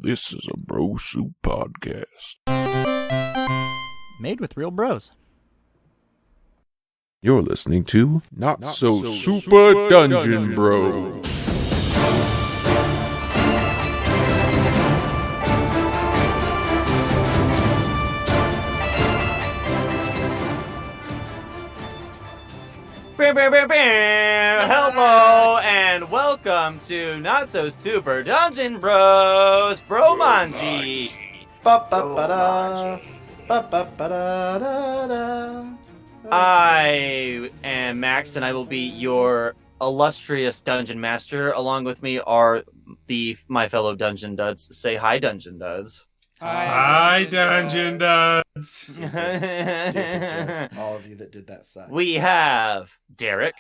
This is a Bro Soup podcast. Made with real bros. You're listening to Not So Super Dungeon Bros. Hello and welcome to Not So Super Dungeon Bros Bromanji. I am Max and I will be your illustrious dungeon master. Along with me are my fellow dungeon duds. Say hi, dungeon duds. Hi, Dungeon Duds. All of you that did that suck. We have Derek,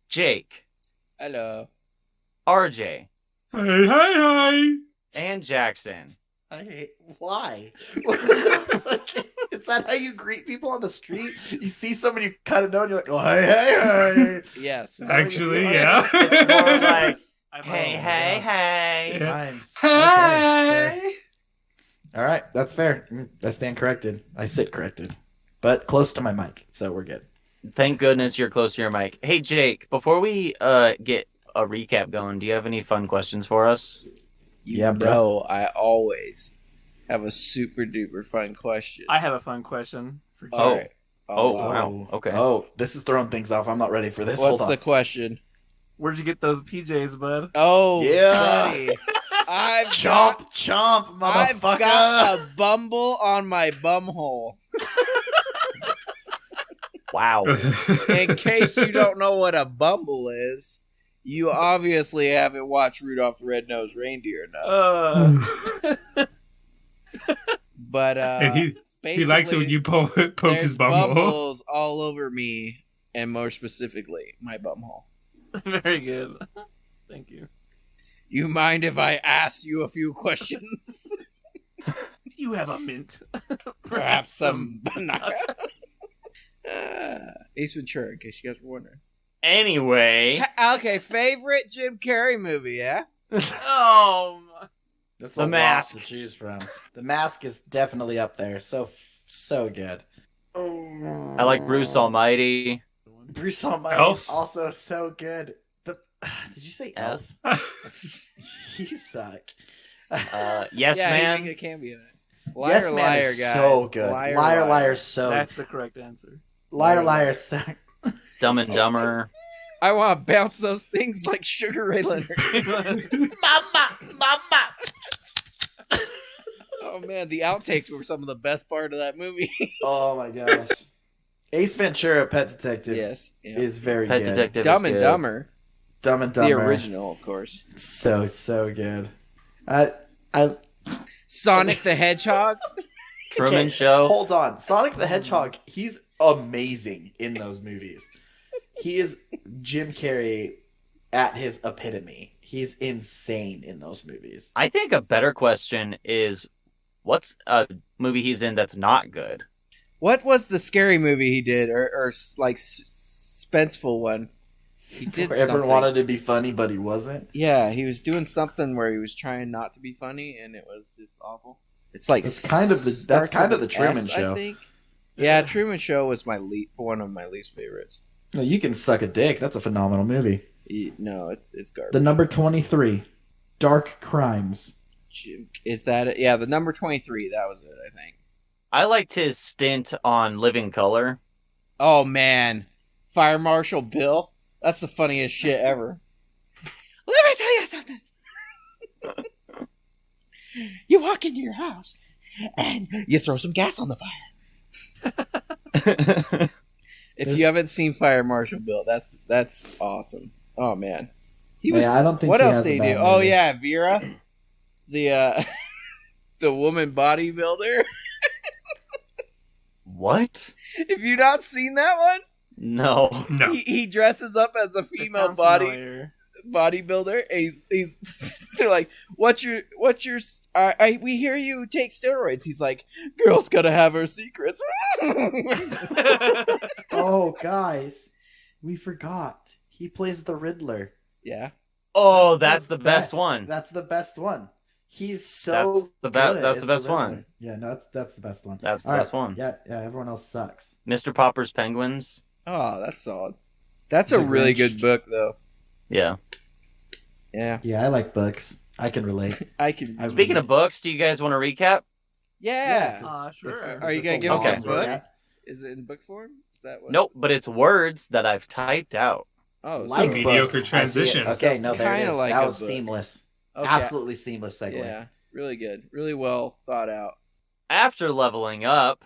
Jake, Hello. RJ, Hi. and Jackson. Why? Is that how you greet people on the street? You see somebody you kind of know, and you're like, oh, hey. Yes. Actually, yeah. It's more like, hey. Yeah. Mine's Hi. okay. All right, that's fair. I stand corrected. I sit corrected, but close to my mic, so we're good. Thank goodness you're close to your mic. Hey, Jake, before we get a recap going, do you have any fun questions for us? Yeah, bro. No, I always have a super duper fun question. I have a fun question for Jake. Oh. Right. Oh, wow. Okay. Oh, this is throwing things off. I'm not ready for this. What's Hold on. the question? Where'd you get those PJs, bud? Oh, Yeah. buddy. I've Chomp, I've motherfucker. got a bumble on my bumhole. Wow. In case you don't know what a bumble is, you obviously haven't watched Rudolph the Red-Nosed Reindeer enough. But And he likes it when you poke there's his bumhole. bumbles all over me, and more specifically, my bumhole. Very good. Thank you. You mind if I ask you a few questions? Do you have a mint? Perhaps some banana. Ace Ventura, in case you guys were wondering. Anyway. Okay, favorite Jim Carrey movie, yeah? Oh. That's The a lot Mask. to choose from. The Mask is definitely up there. So good. I like Bruce Almighty. Bruce Almighty is Elf. also so good. Did you say Elf? You suck. Yes, yeah, man. he a cameo in it. Yes, Liar, Man liar, is guys. so good. Liar, so That's the correct answer. liar, so. Dumb and Dumber. I want to bounce those things like Sugar Ray Leonard. Mama. Oh man, the outtakes were some of the best part of that movie. Oh my gosh. Ace Ventura, Pet Detective, Yes. Yeah. is very Pet good. Detective Dumb is and good. Dumber. Dumb and Dumber, The original, of course. so good. I Sonic the Hedgehog. Truman Okay, Show. Hold on, Sonic the Hedgehog. He's amazing in those movies. He is Jim Carrey at his epitome. He's insane in those movies. I think a better question is, what's a movie he's in that's not good? What was the scary movie he did, or like suspenseful one? He did Where everyone something. wanted to be funny, but he wasn't. Yeah, he was doing something where he was trying not to be funny, and it was just awful. It's like That's kind of the Truman Show. I think. Yeah, Truman Show was one of my least favorites. No, you can suck a dick. That's a phenomenal movie. No, it's garbage. The number 23, Dark Crimes. Is that it? Yeah, the number 23. That was it, I think. I liked his stint on Living Color. Oh man, Fire Marshal Bill. That's the funniest shit ever. Let me tell you something. You walk into your house and you throw some gas on the fire. If you haven't seen Fire Marshal Bill, that's awesome. Oh man, he was. Yeah, I don't think What he else has did a he bad do? Oh movie. yeah, Vera, the the woman bodybuilder. What? Have you not seen that one? No. No. He dresses up as a female bodybuilder. And he's they're like, what's your we hear you take steroids. He's like, girl's gotta have her secrets. Oh, guys, we forgot. He plays the Riddler. Yeah. Oh, that's the best one. That's the best one. He's so That's the good that's as the best Riddler. one. Yeah, no, that's the best one. That's the All best right. one. Yeah, everyone else sucks. Mr. Popper's Penguins. Oh, that's solid. That's a The really Grinch. good book, though. Yeah. Yeah, Yeah, I like books. I can relate. I can. I- Speaking of books, do you guys want to recap? Yeah. Sure. Are you gonna It's give a us Okay. this long book? book. Is it in book form? Is that what? Nope, but it's words that I've typed out. Oh, Like so, Mediocre books. I see it. transition. Okay, no, there it Kinda is. like that a was book. seamless. okay. Absolutely seamless segue. Yeah, really good, really well thought out. After leveling up,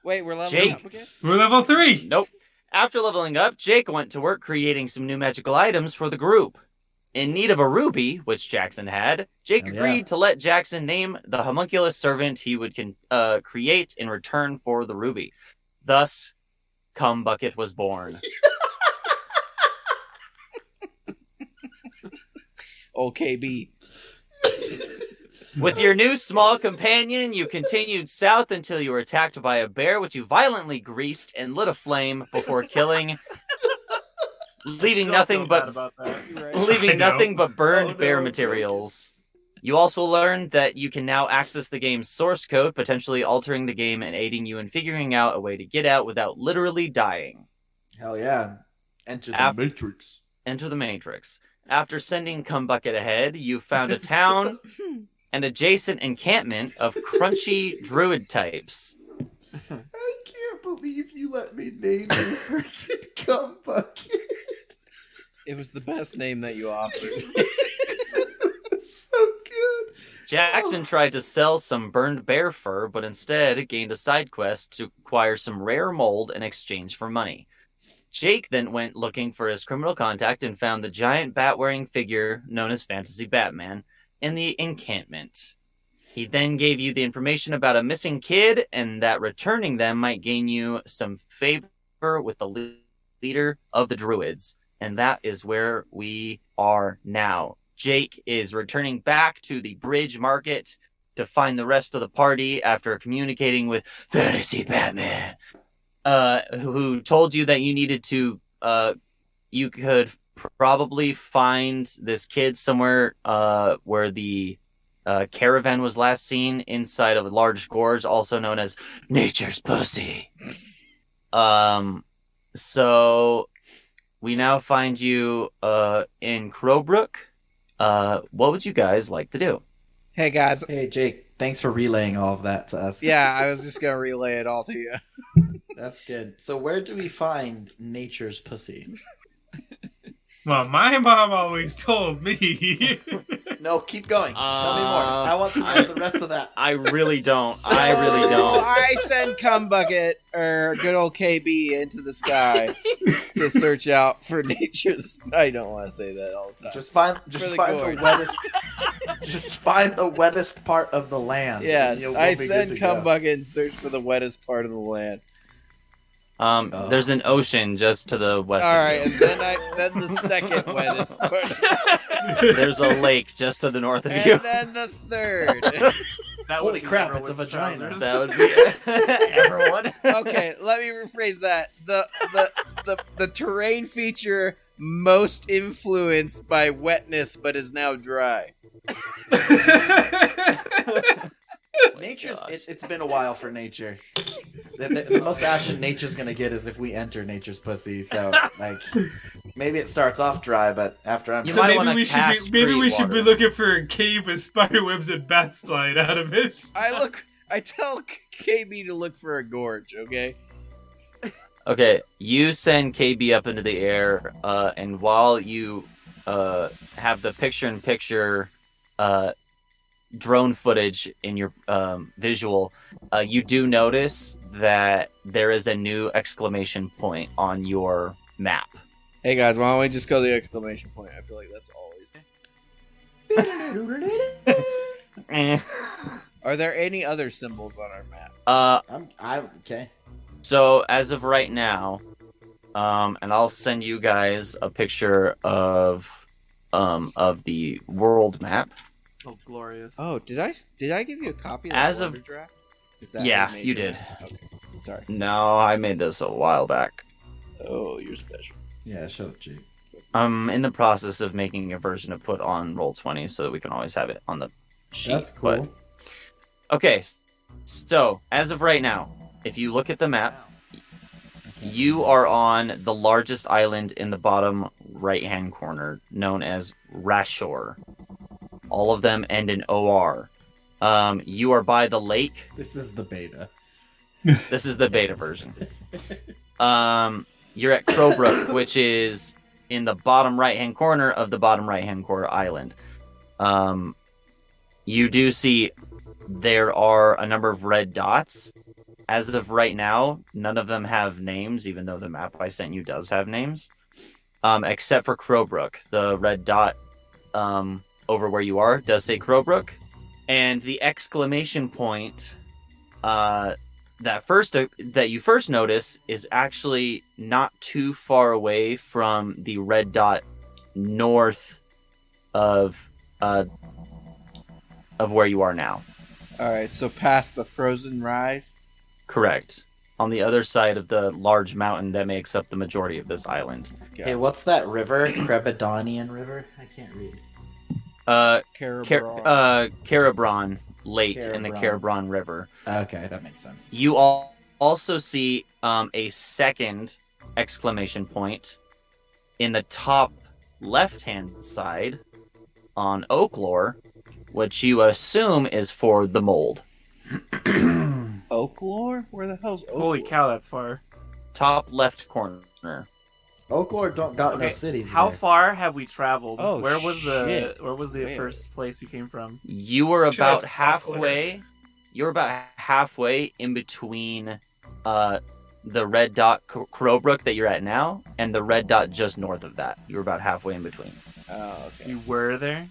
Wait, we're leveling Jake. up again? We're level 3. nope. After leveling up, Jake went to work creating some new magical items for the group. In need of a ruby, which Jackson had, Jake Oh, yeah. agreed to let Jackson name the homunculus servant he would create in return for the ruby. Thus, Cum Bucket was born. OKB. With your new small companion, you continued south until you were attacked by a bear, which you violently greased and lit aflame before killing, leaving Still nothing feel but bad about that. Right. I leaving know. nothing but burned Oh, no, bear no. materials. You also learned that you can now access the game's source code, potentially altering the game and aiding you in figuring out a way to get out without literally dying. Hell yeah. Enter the Af- Matrix. Enter the Matrix. After sending Cumbucket ahead, you found a town and adjacent encampment of crunchy druid types. I can't believe you let me name your person Cum Bucket. It was the best name that you offered. So good. Jackson tried to sell some burned bear fur, but instead gained a side quest to acquire some rare mold in exchange for money. Jake then went looking for his criminal contact and found the giant bat-wearing figure known as Fantasy Batman in the encampment. He then gave you the information about a missing kid and that returning them might gain you some favor with the leader of the druids. And that is where we are now. Jake is returning back to the bridge market to find the rest of the party after communicating with Fantasy Batman, who told you that you needed to, you could probably find this kid somewhere where the caravan was last seen inside of a large gorge, also known as Nature's Pussy. So we now find you in Crowbrook. What would you guys like to do? Hey guys, Hey, Jake, thanks for relaying all of that to us. yeah, I was just gonna relay it all to you. That's good. So where do we find Nature's Pussy? Well, my mom always told me. No, keep going. Tell me more. I want to know the rest of that. I really don't. I really don't. I send Cumbucket or good old KB into the sky to search out for nature's. I don't want to say that all the time. Just find For the the gorge. wettest. Just find the wettest part of the land. Yes, and you'll I be send good to go. Cumbucket and search for the wettest part of the land. There's an ocean just to the west. All of right, you. and then the second wettest part, There's a lake just to the north of you. and then the third. That Holy would be crap, it's a everyone's vagina. trousers. That would be everyone. Okay, let me rephrase that. The terrain feature most influenced by wetness, but is now dry. Nature's. gosh. It's been a while for nature. The most action nature's gonna get is if we enter nature's pussy. So like, maybe it starts off dry, but after I'm You So might maybe wanna we should cast be, maybe tree we should be water. looking for a cave with spider webs and bats flying out of it. I tell KB to look for a gorge. Okay. Okay, you send KB up into the air, and while you have the picture-in-picture drone footage in your visual, you do notice that there is a new exclamation point on your map. Hey guys, why don't we just go to the exclamation point? I feel like that's always. Are there any other symbols on our map? I'm okay. So as of right now, and I'll send you guys a picture of the world map. Oh, glorious. Oh, did I give you a copy of As the of- Wonder draft? Is that Yeah, what made you it? did. Okay, sorry. No, I made this a while back. Oh, you're special. Yeah, shut up, Jake. I'm in the process of making a version to put on Roll20 so that we can always have it on the sheet. That's cool. Okay, so as of right now, if you look at the map, you are on the largest island in the bottom right-hand corner, known as Rashore. All of them end in OR. You are by the lake. This is the beta. This is the beta version. You're at Crowbrook, which is in the bottom right-hand corner of the bottom right-hand corner island. You do see there are a number of red dots. As of right now, none of them have names, even though the map I sent you does have names. Except for Crowbrook. The red dot over where you are does say Crowbrook. And the exclamation point that you first notice is actually not too far away from the red dot north of where you are now. All right, so past the frozen rise. Correct. On the other side of the large mountain that makes up the majority of this island. Hey, what's that river? Crebadonian River? I can't read. Carabron Lake and the Carabron River. Okay, that makes sense. You also see a second exclamation point in the top left-hand side on Oaklore, which you assume is for the mold. Oaklore? Where the hell's Oaklore? Holy cow, that's far. Top left corner. Oaklore don't got no Okay, cities. how there. far have we traveled? Oh, where was shit. the Wait. first place we came from? You were Sure, about it's halfway. You were about halfway in between the red dot Crowbrook that you're at now and the red dot just north of that. You were about halfway in between. Oh, okay. You were there?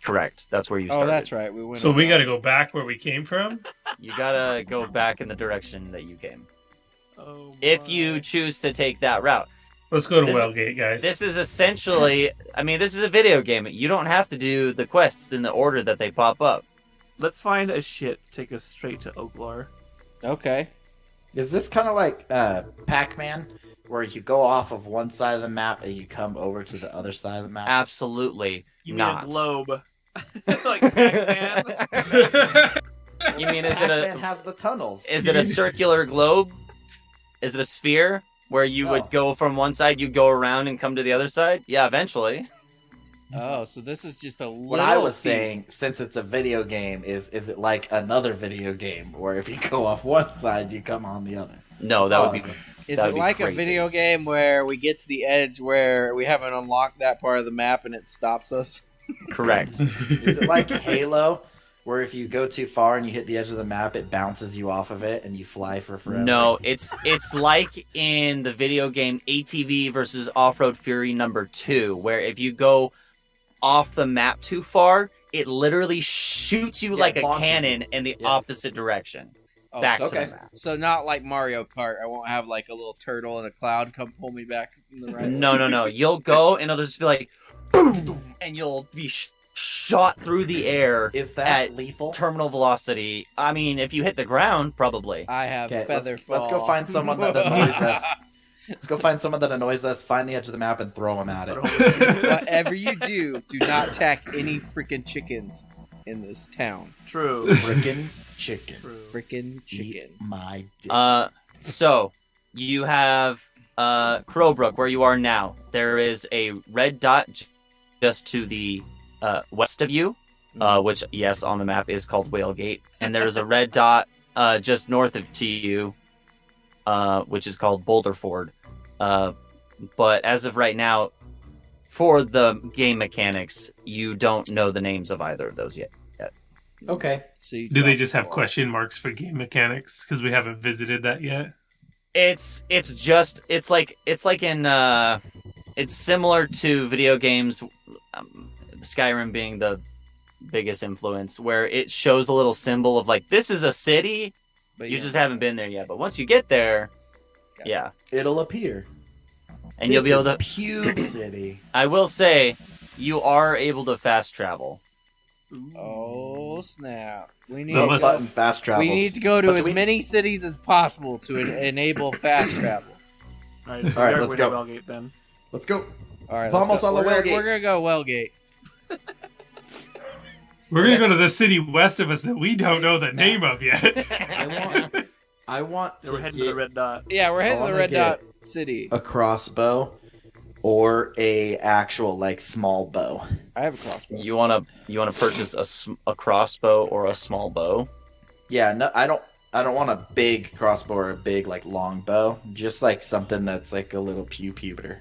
Correct. That's where you Oh, started. that's right. We went. So we around. got to go back where we came from. You gotta go back in the direction that you came. Oh, If you choose to take that route. Let's go to This- Wellgate, guys. This is essentially, I mean, this is a video game. You don't have to do the quests in the order that they pop up. Let's find a ship to take us straight to Oaklore. Okay. Is this kind of like Pac-Man, where you go off of one side of the map and you come over to the other side of the map? Absolutely You mean not. a globe? Like Pac-Man? You mean, is it Pac-Man a has the tunnels. is it a circular globe? Is it a sphere where you No. would go from one side, you'd go around and come to the other side? Yeah, eventually. Oh, so this is just a little. What I was piece. saying, since it's a video game, is it like another video game where if you go off one side, you come on the other? No, that would be okay. Is That'd it be like a crazy. video game where we get to the edge where we haven't unlocked that part of the map and it stops us? correct. Is it like Halo, where if you go too far and you hit the edge of the map, it bounces you off of it and you fly for forever? No, it's like in the video game ATV versus Off-Road Fury number 2, where if you go off the map too far, it literally shoots you Yeah, like a launches cannon in the Yeah. opposite direction. Oh, Back so, to okay. the map. So not like Mario Kart. I won't have like a little turtle in a cloud come pull me back in the right. No. You'll go and it'll just be like, boom, and you'll be shot through the air Is that at lethal? terminal velocity. I mean, if you hit the ground, probably. I have Okay, feather let's go fall. find someone that annoys us. Let's go find someone that annoys us, find the edge of the map, and throw them at it. Whatever you do not attack any freaking chickens in this town. True. Frickin' chicken. True. Freaking Eat chicken. my dick. So you have Crowbrook where you are now. There is a red dot just to the west of you, which yes on the map is called Whalegate, and there is a red dot just north of to you, which is called Boulder Ford. But as of right now, for the game mechanics, you don't know the names of either of those yet. Okay. So you Do they drop just the have ball. question marks for game mechanics? Because we haven't visited that yet. It's like in it's similar to video games, Skyrim being the biggest influence, where it shows a little symbol of like this is a city. But You yeah. just haven't been there yet, but once you get there, Gotcha. yeah, It'll appear. and you'll be able to. Pube City. I will say, you are able to fast travel. Oh snap! We need No, No let's- button fast travels. we need to go to But do as we- many cities as possible to enable fast travel. Alright, so Alright, we are let's going go. to Wellgate then. Let's go. All right, Vamos a la we're Wellgate. gonna go Wellgate. We're gonna go to the city west of us that we don't know the name of yet. I want Yeah, to we're heading to the get red dot. Yeah, we're heading to wanna the Red get Dot City. a crossbow or a actual like small bow. I have a crossbow. You wanna purchase a crossbow or a small bow? Yeah, no, I don't want a big crossbow or a big like long bow. Just like something that's like a little pubeter.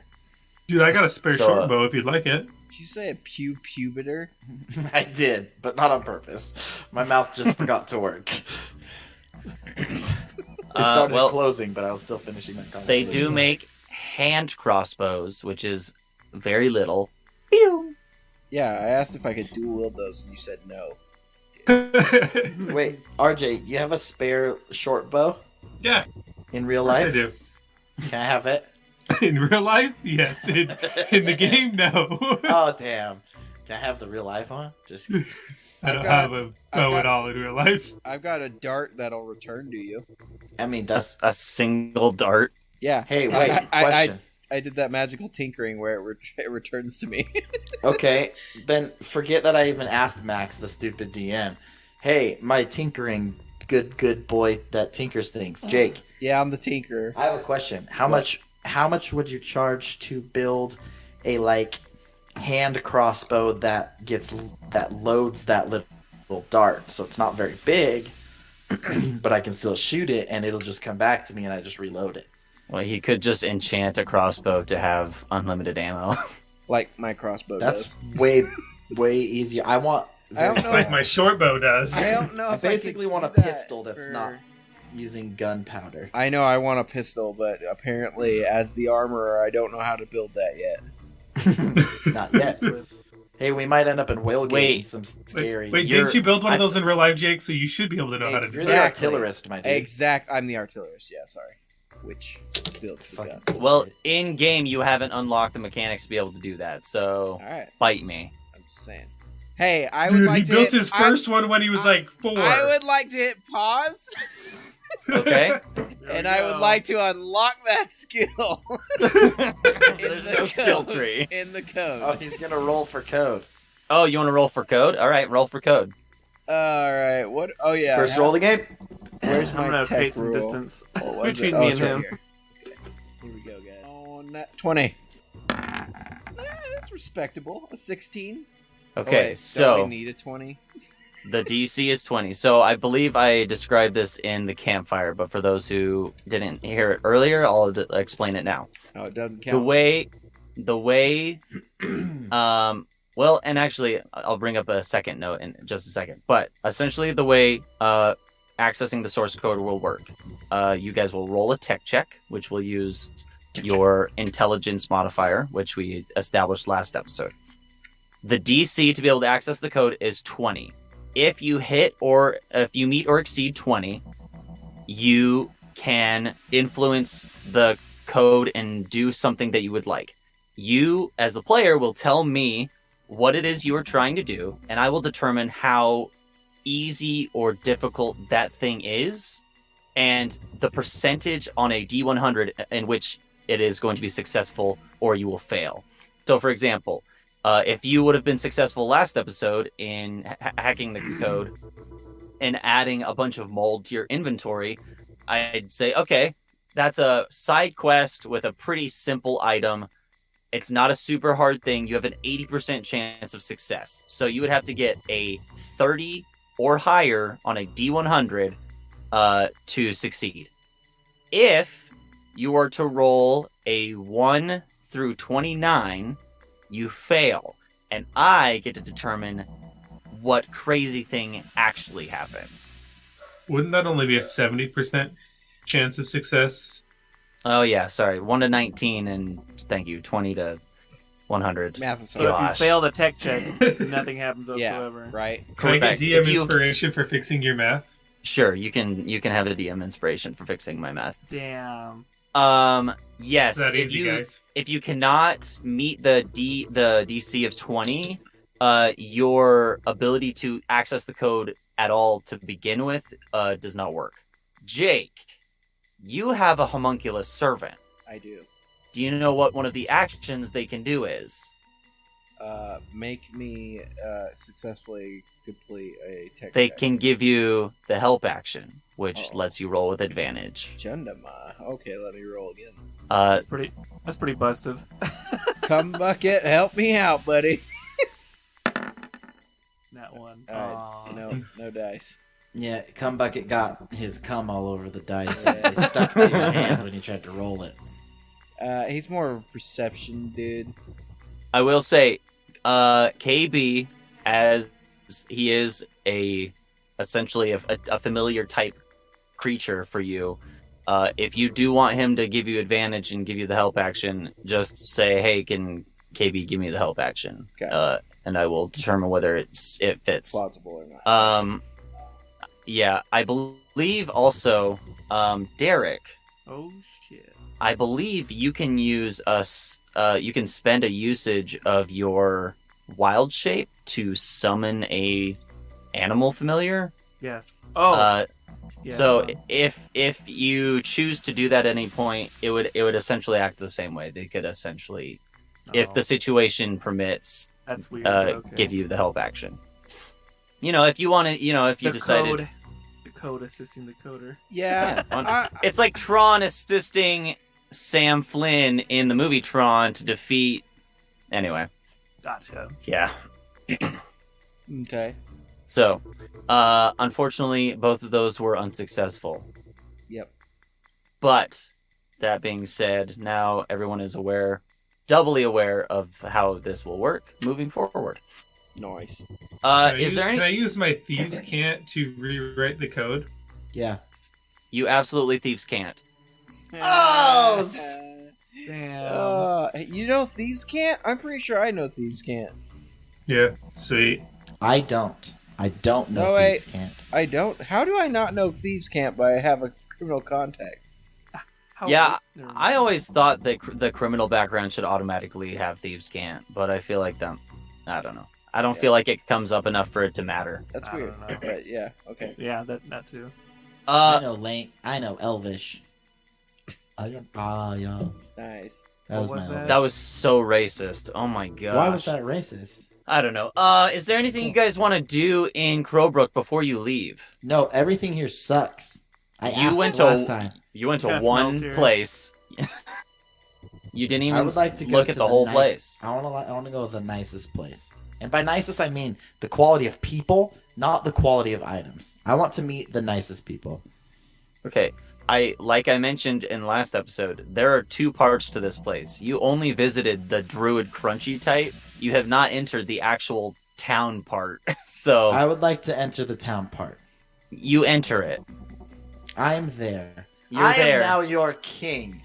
Dude, I got a spare So, short bow if you'd like it. Did you say a pubeter? I did, but not on purpose. My mouth just forgot to work. It started well, closing, but I was still finishing my they conversation. do make hand crossbows, which is very little. Yeah, I asked if I could dual wield those, and you said no. Wait, RJ, you have a spare short bow Yeah, in real of course I life? do. Can I have it? In real life, yes. In the game, no. Oh damn! Can I have the real life one? Just I don't I've got- have a bow at all in real life. I've got a dart that'll return to you. I mean that's. A single dart. Yeah. Hey, wait. Question. I did that magical tinkering where it returns to me. Okay, then forget that I even asked Max, the stupid DM. Hey, my tinkering good boy that tinkers things, Jake. Yeah, I'm the tinkerer. I have a question. How much would you charge to build a like hand crossbow that loads that little dart? So it's not very big, but I can still shoot it and it'll just come back to me and I just reload it. Well, he could just enchant a crossbow to have unlimited ammo. Like my crossbow That's does. way easier. I want. I don't It's know. like my short bow does. I don't know I if basically could want do a that pistol that's for- not using gunpowder. I know I want a pistol, but apparently, as the armorer, I don't know how to build that yet. Not yet. Hey, we might end up in Whalegate. Wait. And some scary. Wait, You're- didn't you build one of I- those in real life, Jake? So you should be able to know how to do You're that. the Exactly. artillerist, my dude. I'm the artillerist. Yeah, sorry. Which builds the Fucking- guns. Well, in game, you haven't unlocked the mechanics to be able to do that. So All right. bite me. I'm just saying. Hey, I would Dude, like he to built hit- his first one when he was like 4. I would like to hit pause, Okay. and I would like to unlock that skill There's the no skill code. tree. in the code. Oh, he's gonna roll for code. Oh, you want to roll for code? All right, roll for code. All right. What? Oh yeah. First roll of the game. Where's I'm my gonna tech pay some rule? distance Oh, what is it? between Oh, me it's and right him. here. Okay. Here we go, guys. Oh, 20. That's respectable. A 16. Oh, Okay, wait, don't so we need a 20. the DC is 20. So I believe I described this in the campfire, but for those who didn't hear it earlier, I'll explain it now. Oh, it doesn't The count. way, well, and actually, I'll bring up a second note in just a second. But essentially, the way accessing the source code will work, you guys will roll a tech check, which will use your intelligence modifier, which we established last episode. The DC to be able to access the code is 20. If you hit or if you meet or exceed 20, you can influence the code and do something that you would like. You, as the player, will tell me what it is you are trying to do, and I will determine how easy or difficult that thing is, and the percentage on a D100 in which it is going to be successful or you will fail. So, for example, if you would have been successful last episode in hacking the code and adding a bunch of mold to your inventory, I'd say, okay, that's a side quest with a pretty simple item. It's not a super hard thing. You have an 80% chance of success. So you would have to get a 30 or higher on a D100 to succeed. If you were to roll a 1 through 29, you fail. And I get to determine what crazy thing actually happens. Wouldn't that only be a 70% chance of success? Oh, yeah, sorry. 1 to 19, and thank you, 20 to 100. Math is So if you Gosh. fail the tech check, nothing happens Yeah, whatsoever. right. Can I Correct. get DM If you- inspiration for fixing your math? Sure, you can have a DM inspiration for fixing my math. Damn. Yes, It's that if easy, you guys. if you cannot meet the DC of 20, your ability to access the code at all to begin with does not work. Jake, you have a homunculus servant. I do. Do you know what one of the actions they can do is? Make me successfully complete a tech They check. can give you the help action, which Oh. lets you roll with advantage. Jundama. Okay, let me roll again. Uh, That's pretty busted. Come bucket, help me out, buddy. That one. Alright, no dice. Yeah, Cum Bucket got his cum all over the dice. Yeah. They stuck to your hand when you tried to roll it. He's more of a perception dude. I will say, KB, as he is essentially a familiar type creature for you, if you do want him to give you advantage and give you the help action, just say, "Hey, can KB give me the help action?" Gotcha. And I will determine whether it fits. Plausible or not. Yeah, I believe also, Derek. Oh shit. I believe you can use you can spend a usage of your wild shape to summon a animal familiar. Yes. Oh. Yeah. So if you choose to do that at any point, it would essentially act the same way. They could essentially, if the situation permits, that's weird. Okay. give you the help action. If you want to, if you decided. The code assisting the coder. Yeah. It's like Tron assisting Sam Flynn in the movie Tron to defeat. Anyway. Gotcha. Yeah. Okay. So, unfortunately, both of those were unsuccessful. Yep. But that being said, now everyone is doubly aware of how this will work moving forward. Nice. Can I use my thieves' cant to rewrite the code? Yeah. You absolutely thieves can't. Oh! Damn. You know Thieves Can't? I'm pretty sure I know Thieves Can't. Yeah, sweet. I don't. I don't know. No, wait. Thieves Can't. I don't. How do I not know Thieves Can't but I have a criminal contact? Yeah, I always thought that the criminal background should automatically have thieves can't, but I feel like them. I don't know. I don't feel like it comes up enough for it to matter. That's I weird. don't know. But yeah, okay. Yeah, that too. I know I know Elvish. Yeah. Nice. That was What was my that? Elvish. That was so racist. Oh my gosh. Why was that racist? I don't know. Is there anything you guys want to do in Crowbrook before you leave? No, everything here sucks. You asked went it to- last time. You went to Yeah, smells one here. place. You didn't I even would like to go look to at the whole place. I want to go to the nicest place, and by nicest I mean the quality of people, not the quality of items. I want to meet the nicest people. Okay. Like I mentioned in last episode, there are two parts to this place. You only visited the druid crunchy type. You have not entered the actual town part. So I would like to enter the town part. you enter it. I'm there. You're I there. am now your king.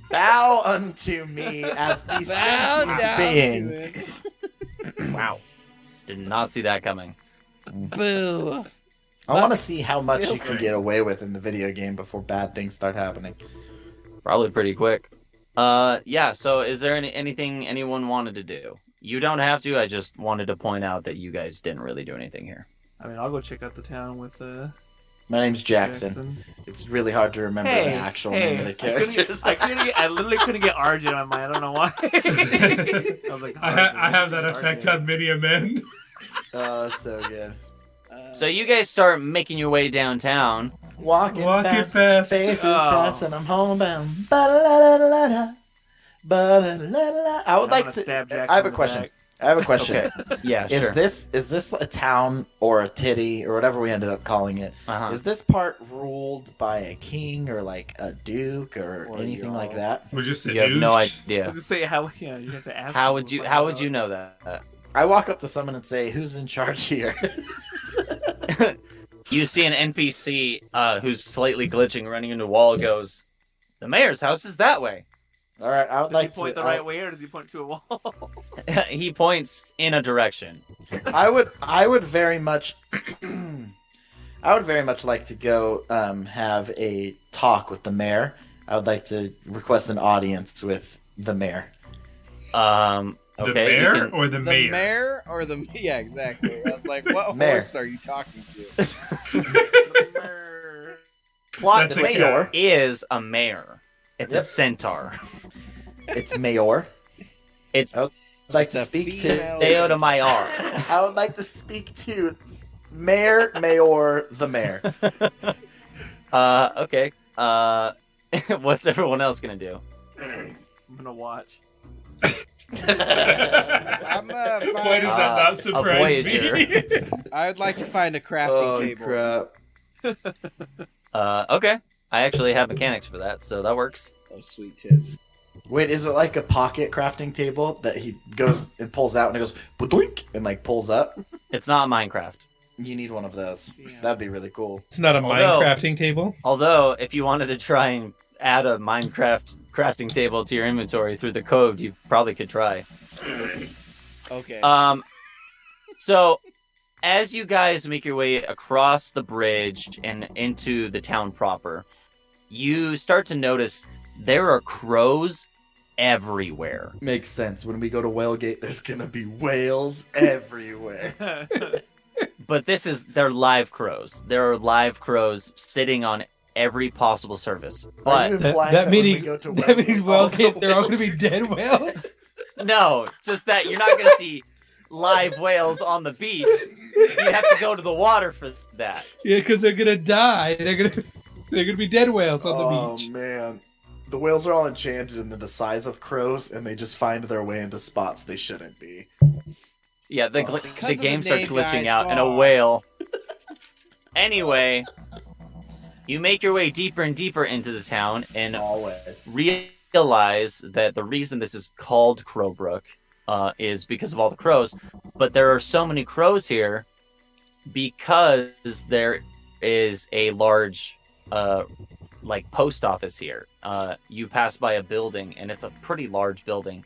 Bow unto me as the Bow sentient down being. to it. Wow. Did not see that coming. Boo. I want to see how much you can get away with in the video game before bad things start happening. Probably pretty quick. Yeah, so is there anything anyone wanted to do? You don't have to, I just wanted to point out that you guys didn't really do anything here. I mean, I'll go check out the town with My name's Jackson. It's really hard to remember the actual name of the characters. I literally couldn't get RJ on my mind. I don't know why. I was like, I have that effect on many a men. Oh, so good. So you guys start making your way downtown. Walking Walking fast, fast. faces Oh. past, and I'm homebound. Ba-da-la-la-la-la. Ba-da-la-la-la. I would I'm like gonna to. stab Jackson I have a in the question. back. I have a question. Okay. Yeah, sure. Is this a town or a titty or whatever we ended up calling it? Uh-huh. Is this part ruled by a king or like a duke or Or anything y'all. like that? We're just a You have no douche. I idea. was just say how. Yeah, you have to ask. How people would to you find how would out. you know that? I walk up to someone and say, "Who's in charge here?" You see an NPC who's slightly glitching running into a wall goes, "The mayor's house is that way." All right, I would Does like he point to. the right way or does he point to a wall? He points in a direction. I would very much. I would very much like to go have a talk with the mayor. I would like to request an audience with the mayor. Okay, The you mayor can- or the The mayor? mayor or the... Yeah, exactly. I was like, what Mayor. horse are you talking to? plot That's the a mayor cat. is a mayor. It's a Yep. centaur. It's Mayore. It's Oh, I'd like to It's a speak to. female- Mayore the Mare. I would like to speak to Mayore the Mare. Okay. What's everyone else gonna do? I'm gonna watch. I'm Why does fine. that not A surprise Voyager. me? I would like to find a crafting Oh table. crap! Okay. I actually have mechanics for that, so that works. Oh, sweet tits. Wait, is it like a pocket crafting table that he goes and pulls out and it goes "Ba-doink," and like pulls up? It's not Minecraft. You need one of those. Yeah. That'd be really cool. It's not a Although- Minecrafting table. Although, if you wanted to try and add a Minecraft crafting table to your inventory through the code, you probably could try. Okay. So as you guys make your way across the bridge and into the town proper, you start to notice there are crows everywhere. Makes sense. When we go to Whalegate, there's gonna be whales everywhere. But they're live crows. There are live crows sitting on every possible surface. Are But you That, implying that when we meaning, go to that means all the Wellgate, they're all going to whales- be dead whales? no, just that you're not going to see live whales on the beach. You have to go to the water for that. Yeah, because they're going to die. They're gonna be dead whales on the Oh beach. man, the whales are all enchanted into the size of crows, and they just find their way into spots they shouldn't be. Yeah, the Because of game the starts name, glitching guys, out, and a fuck. whale. Anyway, you make your way deeper and deeper into the town, and Always. realize that the reason this is called Crowbrook is because of all the crows. But there are so many crows here because there is a large like post office here. You pass by a building, and it's a pretty large building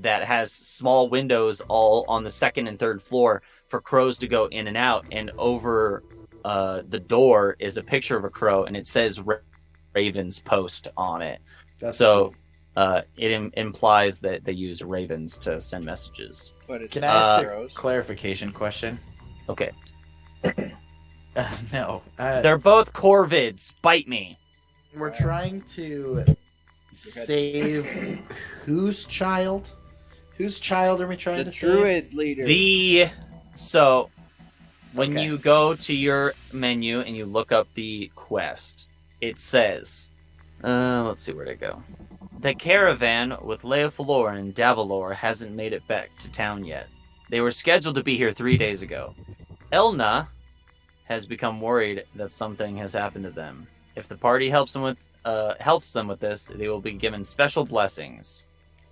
that has small windows all on the second and third floor for crows to go in and out. And over the door is a picture of a crow, and it says Ravens Post on it. That's So it implies that they use ravens to send messages. But it's Can I ask a gross. clarification question? Okay. No. They're both corvids. Bite me. We're trying to save whose child? Whose child are we trying The to save? druid leader. So when Okay. you go to your menu and you look up the quest, it says, let's see where to go. The caravan with Leofalor and Davalor hasn't made it back to town yet. They were scheduled to be here 3 days ago. Elna has become worried that something has happened to them. If the party helps them with this, they will be given special blessings.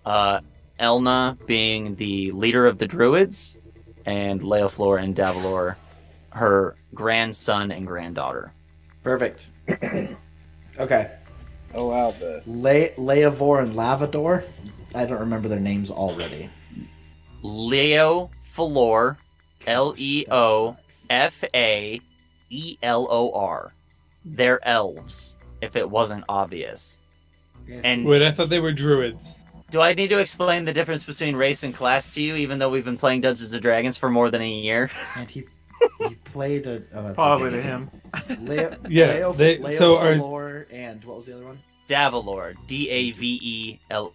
Elna being the leader of the druids, and Leoflor and Davalor, her grandson and granddaughter. Perfect. Okay. Oh wow, the Leovor and Lavador. I don't remember their names already. Leofalor, Leoffaelor. They're elves, if it wasn't obvious. And Wait, I thought they were druids. do I need to explain the difference between race and class to you, even though we've been playing Dungeons & Dragons for more than a year? And he played a. Oh, that's Probably okay. to him. Yeah, so are- Leofalor and what was the other one? Davalor, Davelor.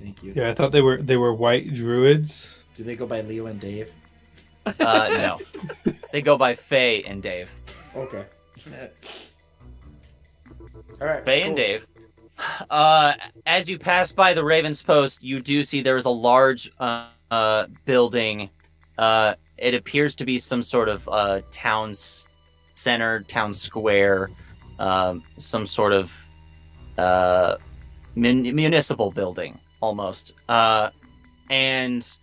Thank you. Yeah, I thought they were white druids. Do they go by Leo and Dave? No. They go by Faye and Dave. Okay. All right. Faye and Dave. As you pass by the Raven's Post, you do see there is a large building. It appears to be some sort of town center, town square, some sort of municipal building, almost. And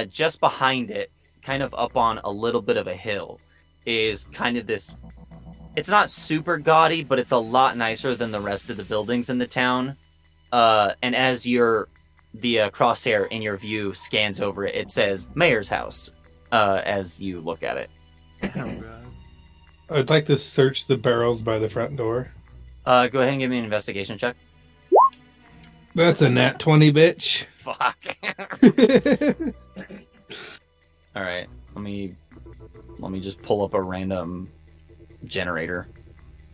just behind it, kind of up on a little bit of a hill, is kind of this. It's not super gaudy, but it's a lot nicer than the rest of the buildings in the town. And as the crosshair in your view scans over it, it says Mayor's House as you look at it. Oh, God. I'd like to search the barrels by the front door. Go ahead and give me an investigation check. That's a nat 20, bitch. Fuck. All right, let me just pull up a random generator.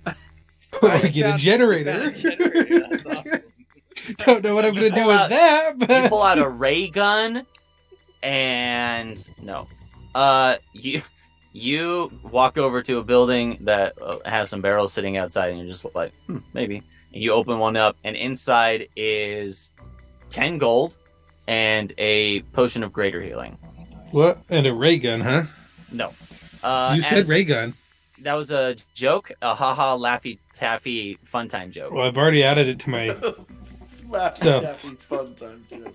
Oh, I get a generator. Found a generator. That's awesome. Don't know what I'm You gonna do pull with out- that, You but pull out a ray gun, and no, you walk over to a building that has some barrels sitting outside, and you're just like, maybe. And you open one up, and inside is 10 gold and a potion of greater healing. what? And a ray gun, huh? No, You said ray gun. That was a joke, a haha, laffy taffy, fun time joke. Well, I've already added it to my. Laugh Stuff. taffy fun time joke.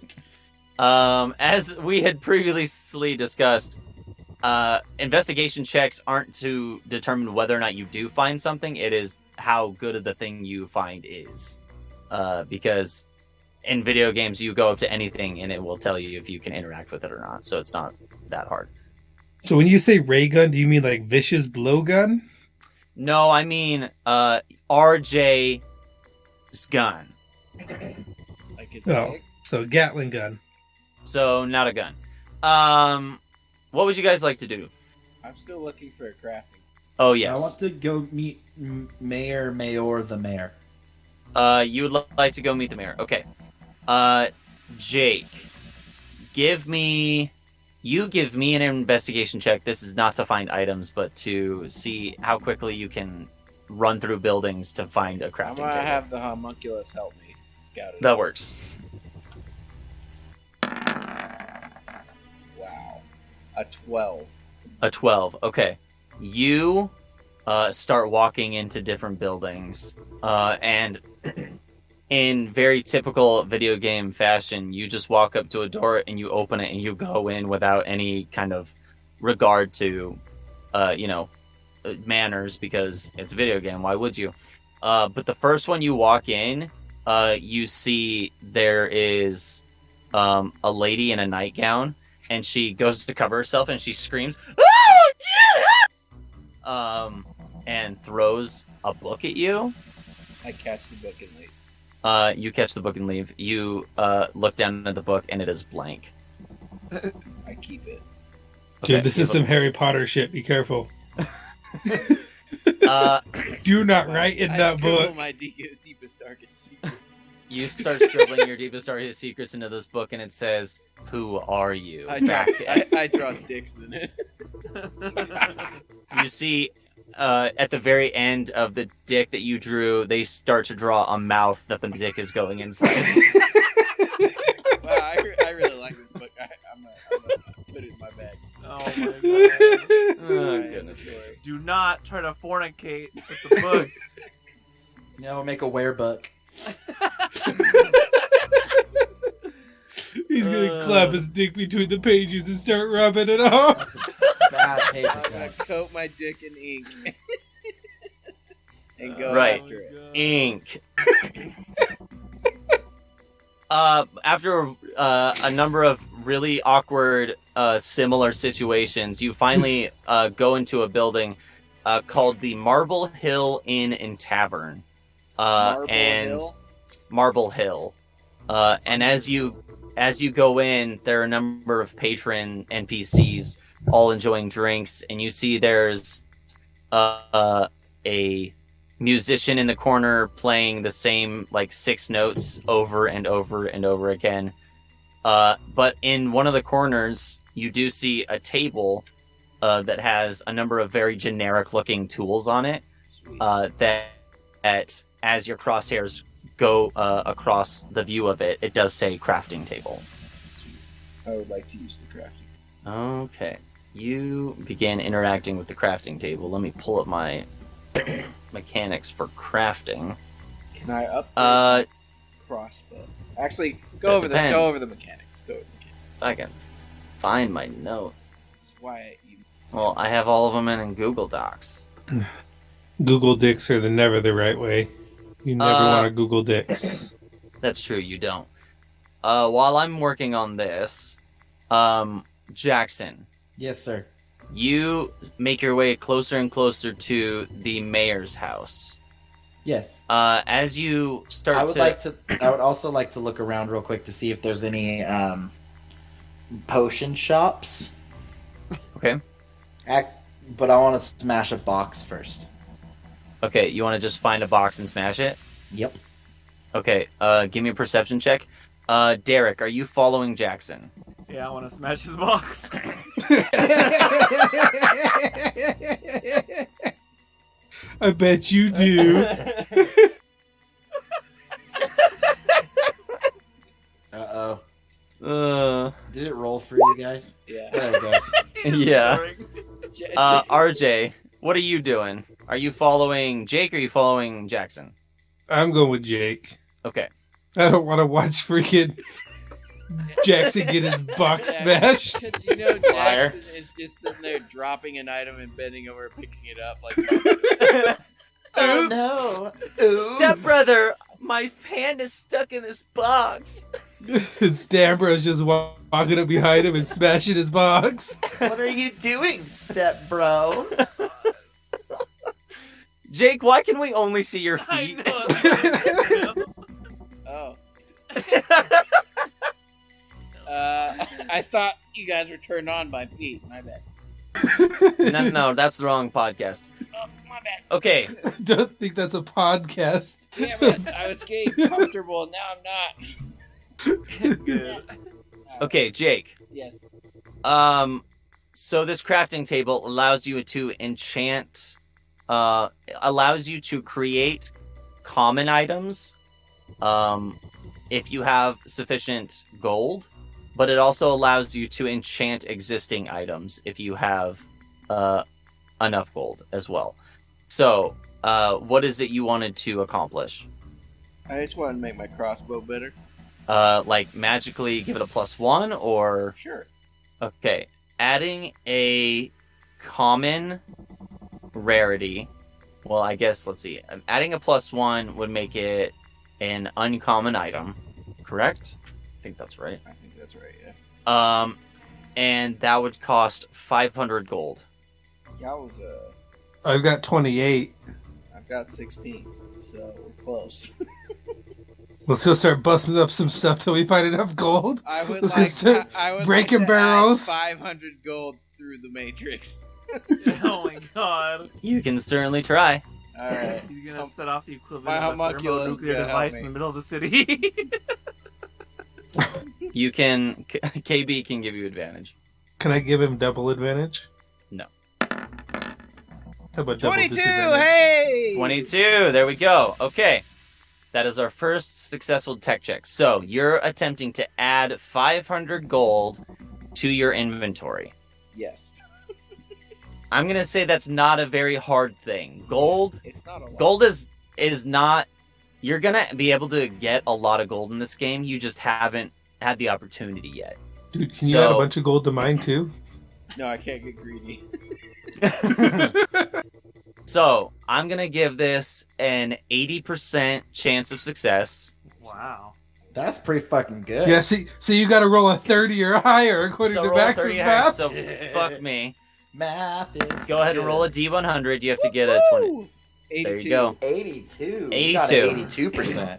As we had previously discussed, investigation checks aren't to determine whether or not you do find something. It is how good of the thing you find is. Because in video games, you go up to anything and it will tell you if you can interact with it or not. So it's not that hard. So when you say ray gun, do you mean like vicious blowgun? No, I mean RJ's gun. Like it's Oh, big. so Gatling gun. So not a gun. What would you guys like to do? I'm still looking for a crafting. Oh yes. I want to go meet Mayore the Mare. You would like to go meet the mayor. Okay. Jake, give me an investigation check. This is not to find items, but to see how quickly you can run through buildings to find a I'm crafting gonna table. have the homunculus help me scout it. That works. Wow, a 12. A 12. Okay. You start walking into different buildings, and in very typical video game fashion, you just walk up to a door and you open it and you go in without any kind of regard to, manners, because it's a video game. Why would you? But the first one you walk in, you see there is a lady in a nightgown, and she goes to cover herself and she screams, "Oh, yeah!" And throws a book at you. I catch the book and leave. You catch the book and leave. You look down at the book and it is blank. I keep it. Dude, this you is look- some Harry Potter shit. Be careful. Uh, Do not write in I that scribble book. my deepest, darkest secrets. you start scribbling your deepest, darkest secrets into this book, and it says, "Who are you?" I draw, Back at- I draw dicks in it. You see, at the very end of the dick that you drew, they start to draw a mouth that the dick is going inside. Wow, I really like this book. I'm gonna put it in my bag. Oh my god. Oh, Alright, goodness enjoy. gracious. Do not try to fornicate with the book. No, make a werebook. He's gonna clap his dick between the pages and start rubbing it off. Bad paper I'm gonna cut. coat my dick in ink and go Right. after it. Ink. After a number of really awkward, similar situations, you finally go into a building called the Marble Hill Inn and Tavern. Marble Hill. And as you go in, there are a number of patron NPCs all enjoying drinks, and you see there's a musician in the corner playing the same 6 notes over and over and over again. But in one of the corners, you do see a table that has a number of very generic looking tools on it. Sweet. That as your crosshairs go across the view of it, it does say crafting table. Sweet. I would like to use the crafting. Okay. You begin interacting with the crafting table. Let me pull up my mechanics for crafting. Can I upgrade Uh, crossbow? Actually, that go over depends. the mechanics. Go over the mechanics. I can find my notes. That's why you. Well, I have all of them in Google Docs. Google dicks are never the right way. You never Uh, want to Google dicks. That's true, you don't. While I'm working on this, Jackson, Yes, sir. you make your way closer and closer to the mayor's house. Yes. As you start I would also like to look around real quick to see if there's any potion shops. Okay. But I want to smash a box first. Okay, you want to just find a box and smash it? Yep. Okay, give me a perception check. Derek, are you following Jackson? Yeah, I want to smash his box. I bet you do. Uh-oh. Uh, Did it roll for you guys? Yeah. There it goes. yeah. RJ, what are you doing? Are you following Jake or are you following Jackson? I'm going with Jake. Okay. I don't want to watch freaking Jackson get his box smashed. Because you know Liar. Jackson is just sitting there dropping an item and bending over, picking it up like. Oh no! Oops. Stepbrother, my hand is stuck in this box. And Stambro's just walking up behind him and smashing his box. What are you doing, step bro? Jake, why can we only see your I feet? know. Oh. I thought you guys were turned on by Pete. My bad. No, that's the wrong podcast. Oh, my bad. Okay, I don't think that's a podcast. Damn it! I was getting comfortable, and now I'm not. Good. okay, Jake. Yes. So this crafting table allows you to enchant, allows you to create common items, if you have sufficient gold, but it also allows you to enchant existing items if you have, enough gold as well. So, what is it you wanted to accomplish? I just wanted to make my crossbow better. Like magically give it a +1 or... Sure. Okay, adding a common rarity. Well, I guess, let's see. Adding a +1 would make it an uncommon item, correct? I think that's right. I think that's right, yeah. And that would cost 500 gold. Yowza. I've got 28. I've got 16, so we're close. Let's go start busting up some stuff till we find enough gold. I would Let's go like start I would breaking like to barrels. add 500 gold through the matrix. Oh my god. You can certainly try. All right. He's gonna set off the equivalent my of a homunculus thermonuclear gonna help device me. in the middle of the city. You can... KB can give you advantage. Can I give him double advantage? No. How about double 22. disadvantage? Hey. 22, there we go. Okay. That is our first successful tech check. So, you're attempting to add 500 gold to your inventory. Yes. I'm going to say that's not a very hard thing. Gold It's not a lot. Gold is not... You're going to be able to get a lot of gold in this game. You just haven't had the opportunity yet. Dude, can you So- add a bunch of gold to mine too? No, I can't get greedy. So, I'm going to give this an 80% chance of success. Wow. That's pretty fucking good. Yeah, see, so you got to roll a 30 or higher according So to roll Max's 30 higher, math. so fuck me. Math is Go ahead and roll a D100. You have to get a 20. 82. There you go. 82. 82. 82%.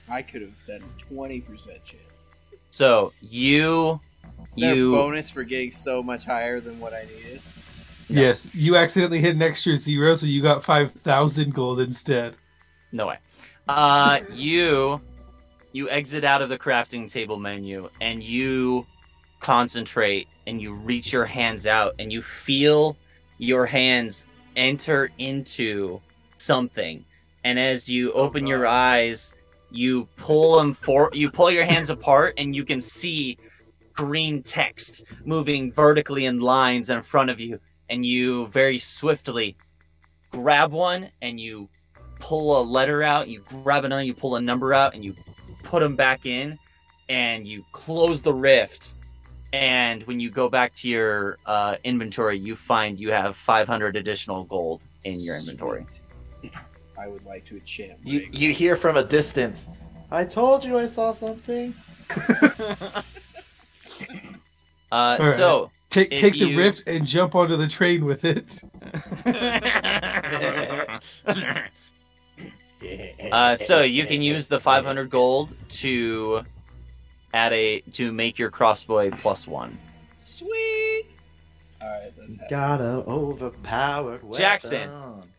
I could have done 20% chance. So, you... Is there a bonus for getting so much higher than what I needed? No. Yes, you accidentally hit an extra 0, so you got 5,000 gold instead. No way. You exit out of the crafting table menu and you concentrate and you reach your hands out and you feel your hands enter into something. And as you open your eyes, you pull your hands apart and you can see green text moving vertically in lines in front of you. And you very swiftly grab one and you pull a letter out, you grab another, you pull a number out, and you put them back in, and you close the rift. And when you go back to your inventory, you find you have 500 additional gold in your inventory. I would like to enchant. You hear from a distance, I told you I saw something. right. So Take If the you- rift and jump onto the train with it. So you can use the 500 gold to make your crossbow +1. Sweet. All right, let's have Got a overpowered weapon. Jackson.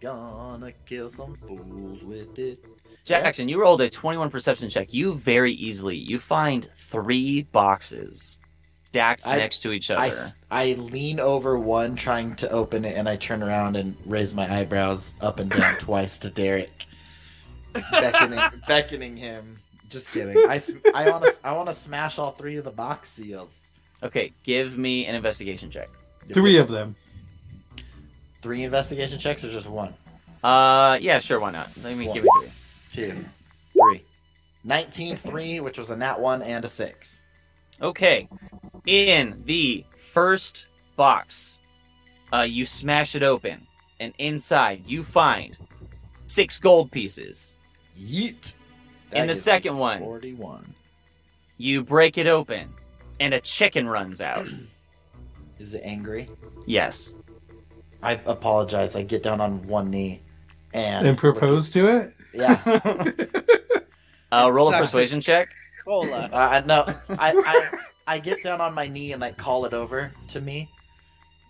Gonna kill some fools with it. Jackson, you rolled a 21 perception check. You very easily, you find 3 boxes stacked next to each other. I lean over one trying to open it, and I turn around and raise my eyebrows up and down twice to Derek, beckoning him. Just kidding. I want to smash all 3 of the box seals. Okay, give me an investigation check. 3 of them. 3 investigation checks or just 1? Yeah, sure, why not? Let me give you 3. 2, 3. 19, 3, which was a nat 1 and a 6. Okay, in the first box, you smash it open, and inside you find 6 gold pieces. Yeet. In the second one, 41. You break it open, and a chicken runs out. Is it angry? Yes. I apologize. I get down on one knee and propose to it? Yeah. Roll a sucks. persuasion check. Cola. No. I get down on my knee and like call it over to me,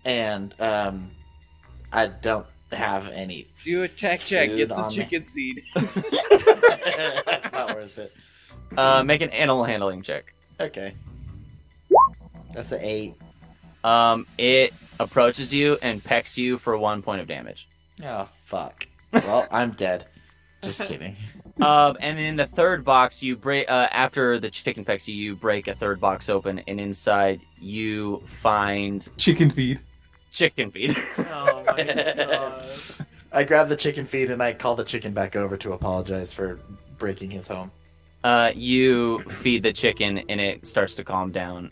and I don't have any. Do a tech check. food Get some on me. chicken seed. That's not worth it. Make an animal handling check. Okay. That's an 8. It approaches you and pecks you for 1 point of damage. Oh fuck. Well, I'm dead. Just kidding. And in the third box, you break. After the chicken pecks you, you break a third box open, and inside you find Chicken feed. chicken feed. Oh my god. I grab the chicken feed and I call the chicken back over to apologize for breaking his home. You feed the chicken, and it starts to calm down.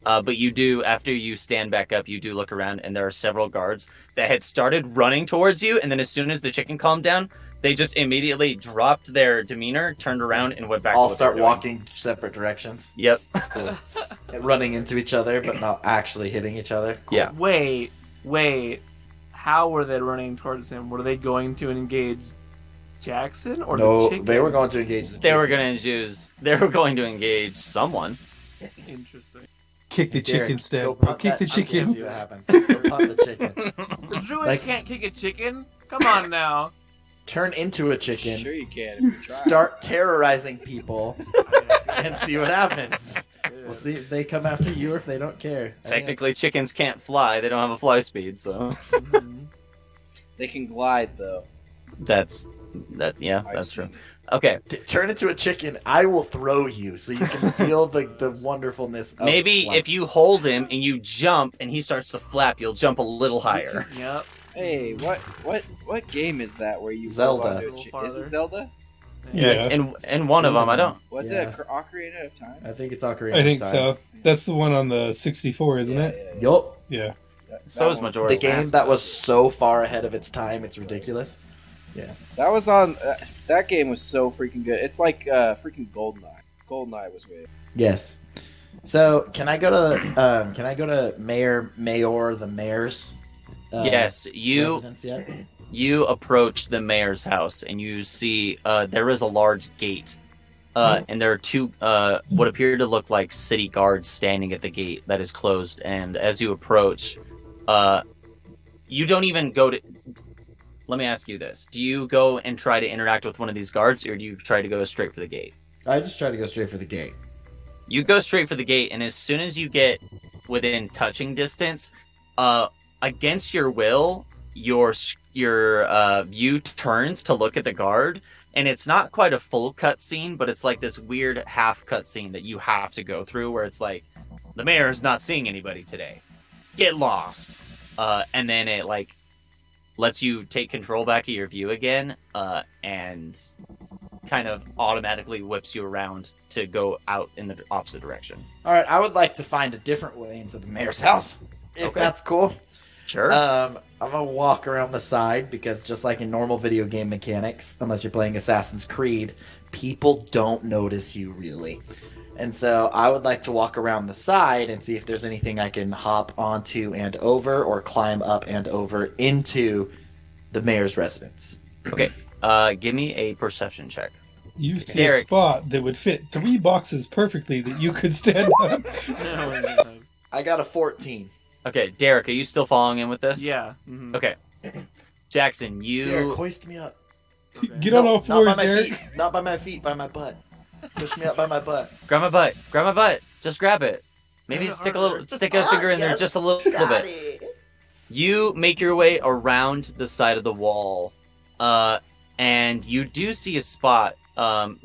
But you do, after you stand back up, you do look around, and there are several guards that had started running towards you, and then as soon as the chicken calmed down, they just immediately dropped their demeanor, turned around, and went back. All to what start they were doing. walking separate directions. Yep. Cool. Running into each other, but not actually hitting each other. Cool. Yeah. Wait. How were they running towards him? Were they going to engage Jackson or the No, chicken? they were going to engage the They were chicken. They were going to engage someone. Interesting. Kick the Derek, chicken stab. go Bro. punt Kick the that chicken. chicken. See what happens. Go punt the chicken. The druid Like- can't kick a chicken? Come on now. Turn into a chicken. Sure you can if you try. Start terrorizing people and see what happens. We'll see if they come after you or if they don't care. I think Technically, chickens can't fly. They don't have a fly speed, so They can glide though. that's I've true. seen Okay, turn into a chicken. I will throw you so you can feel the wonderfulness. Of maybe flight. if you hold him and you jump and he starts to flap, you'll jump a little higher. Yep. Hey, what game is that where you Zelda. hold onto a A little Is farther. it Zelda? Yeah. And one of them, I don't. What's Yeah. it? Ocarina of Time? I think it's Ocarina. I think of Time. so. That's the one on the 64, isn't it? Yeah. Yup. Yeah. So is one- Majora. The game that was so far ahead of its time, it's ridiculous. That was on. That game was so freaking good. It's like freaking Goldeneye. Goldeneye was good. Yes. So can I go to Mayore the Mare's? Yes, you residence yet? you approach the mayor's house and you see there is a large gate, and there are 2 what appear to look like city guards standing at the gate that is closed. And as you approach, you don't even go to. Let me ask you this: do you go and try to interact with one of these guards, or do you try to go straight for the gate? I just try to go straight for the gate. You go straight for the gate, and as soon as you get within touching distance, against your will, your view turns to look at the guard, and it's not quite a full cutscene, but it's like this weird half cutscene that you have to go through, where it's like, the mayor's not seeing anybody today. Get lost, and then it like lets you take control back of your view again, and kind of automatically whips you around to go out in the opposite direction. All right, I would like to find a different way into the mayor's house, if Okay. that's cool. Sure. I'm gonna walk around the side because just like in normal video game mechanics, unless you're playing Assassin's Creed, people don't notice you really. And so I would like to walk around the side and see if there's anything I can hop onto and over or climb up and over into the mayor's residence. Okay. Give me a perception check. You see Derek. a spot that would fit 3 boxes perfectly that you could stand on. I got a 14. Okay, Derek, are you still following in with this? Yeah. Mhm. Okay. Jackson, Derek, you hoist me up. Get on all not by fours, my Derek. feet. Not by my feet, by my butt. Push me up by my butt. Grab my butt. Grab my butt. Just grab it. Maybe stick a finger in there Yes, just a little bit. it. You make your way around the side of the wall, and you do see a spot.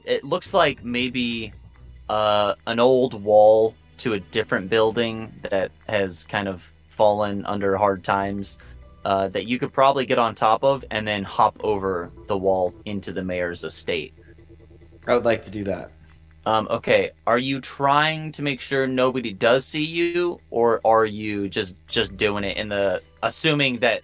It looks like maybe an old wall to a different building that has kind of fallen under hard times, that you could probably get on top of and then hop over the wall into the mayor's estate. I would like to do that. Okay, are you trying to make sure nobody does see you, or are you just doing it in the assuming that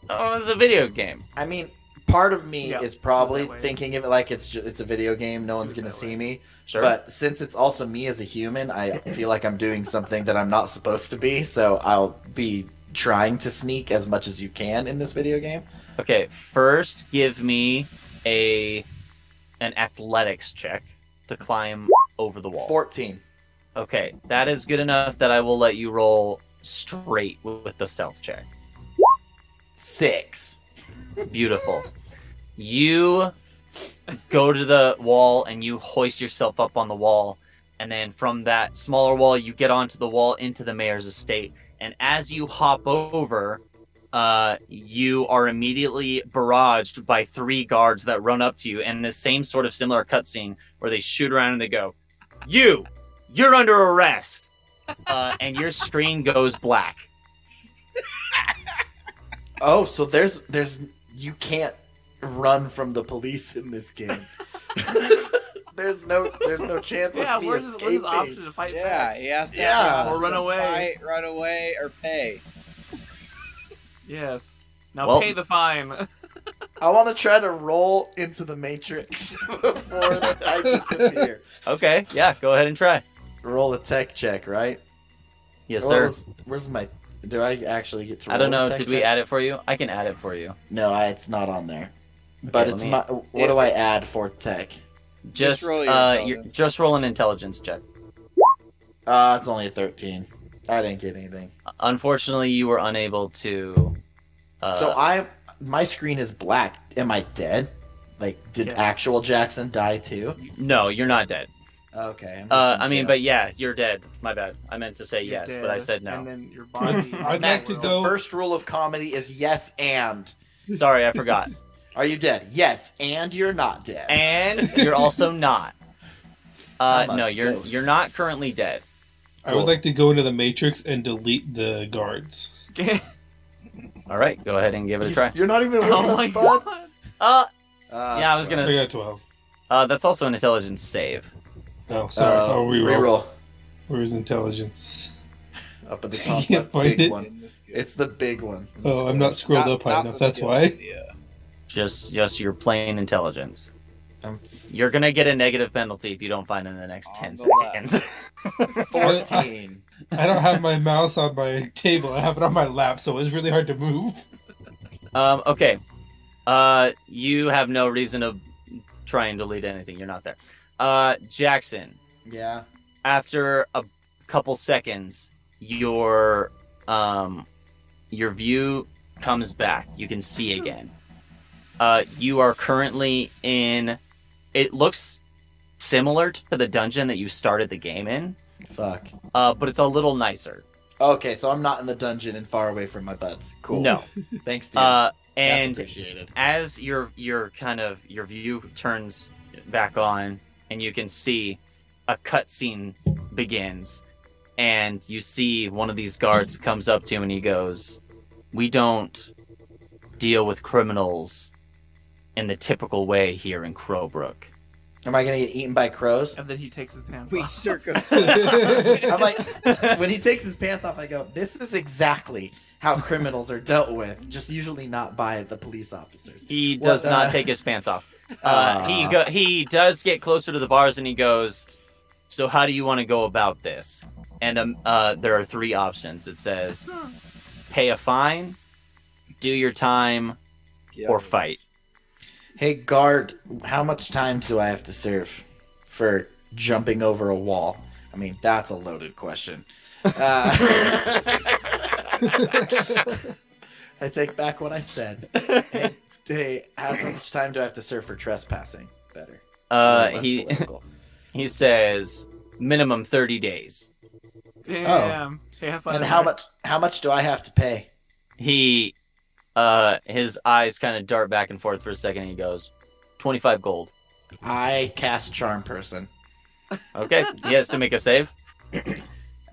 it's a video game? I mean, part of me Yeah, is probably that way. thinking of it like it's a video game. No one's gonna that see way. me. Sure. But since it's also me as a human, I feel like I'm doing something that I'm not supposed to be. So I'll be trying to sneak as much as you can in this video game. Okay, first give me an athletics check to climb over the wall. 14. Okay, that is good enough that I will let you roll straight with the stealth check. 6. Beautiful. You go to the wall and you hoist yourself up on the wall, and then from that smaller wall you get onto the wall into the mayor's estate, and as you hop over, you are immediately barraged by 3 guards that run up to you, and in the same sort of similar cutscene where they shoot around and they go, you're under arrest, and your screen goes black. Oh, so there's you can't run from the police in this game. there's no chance Yeah, of me where's escaping. his option to fight Yeah, back? he has to Yeah. Or run away. Fight, run away, or pay. Yes. Now Well- pay the fine. I want to try to roll into the Matrix before I disappear. Okay, yeah, go ahead and try. Roll a tech check, right? Yes, What sir. was- where's my? Do I actually get to? I don't roll a know. tech Did we check? add it for you? I can add it for you. No, it's not on there. But let it's me- my. What do I add for tech? Just roll your intelligence. just roll an intelligence check. It's only a 13. I didn't get anything. Unfortunately, you were unable to. So my screen is black. Am I dead? Like, did Yes. actual Jackson die too? No, you're not dead. Okay. I'm just I in mean, jail. but yeah, you're dead. My bad. I meant to say You're yes, but I dead, said And no. then your body. I'd like to The go. first rule of comedy is yes and. Sorry, I forgot. Are you dead? Yes, and you're not dead. And you're also not. I'm a No, ghost. you're not currently dead. I would like to go into the Matrix and delete the guards. All right, go ahead and give it a try. You're not even with Oh us, my bud. god. Yeah, I was I gonna. got 12. That's also an intelligence save. Oh, sorry. I'll reroll. Reroll. Where's intelligence? Up at the top Can't left, find big it. one. It's the big one. Oh, I'm not scrolled up high enough. That's why. Just your plain intelligence. Um, You're gonna get a negative penalty if you don't find it in the next On 10 the left. seconds. 14. I don't have my mouse on my table. I have it on my lap, so it's really hard to move. Okay. You have no reason to try and delete anything. You're not there. Jackson, Yeah. after a couple seconds, your view comes back. You can see again. You are currently in. It looks similar to the dungeon that you started the game in, Fuck. but it's a little nicer. Okay, so I'm not in the dungeon and far away from my buds. Cool. No. Thanks, dude. And That's appreciated. as your view turns back on, and you can see a cutscene begins, and you see one of these guards comes up to him and he goes, "We don't deal with criminals in the typical way here in Crowbrook." Am I gonna get eaten by crows? And then he takes his pants We off. I'm like, when he takes his pants off, I go, "This is exactly how criminals are dealt with. Just usually not by the police officers." He does What, not take his pants off. Aw. He does get closer to the bars and he goes, "So how do you want to go about this?" And there are 3 options. It says, pay a fine, do your time, or fight. Hey, guard, how much time do I have to serve for jumping over a wall? I mean, that's a loaded question. I take back what I said. Hey, Hey, how much time do I have to serve for trespassing? Better. Less political. He says minimum 30 days. Damn. Hey, have fun And in how there. much do I have to pay? He his eyes kind of dart back and forth for a second and he goes 25 gold. I cast Charm Person. Okay, he has to make a save.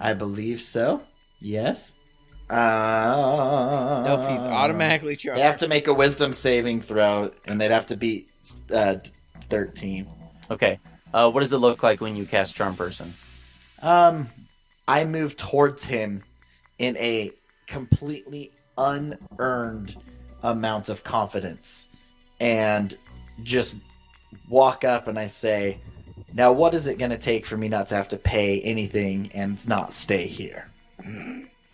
I believe so. Yes. Nope, he's automatically They charged. have to make a Wisdom saving throw, and they'd have to beat 13. Okay. What does it look like when you cast Charm Person? I move towards him in a completely unearned amount of confidence, and just walk up and I say, "Now, what is it going to take for me not to have to pay anything and not stay here?"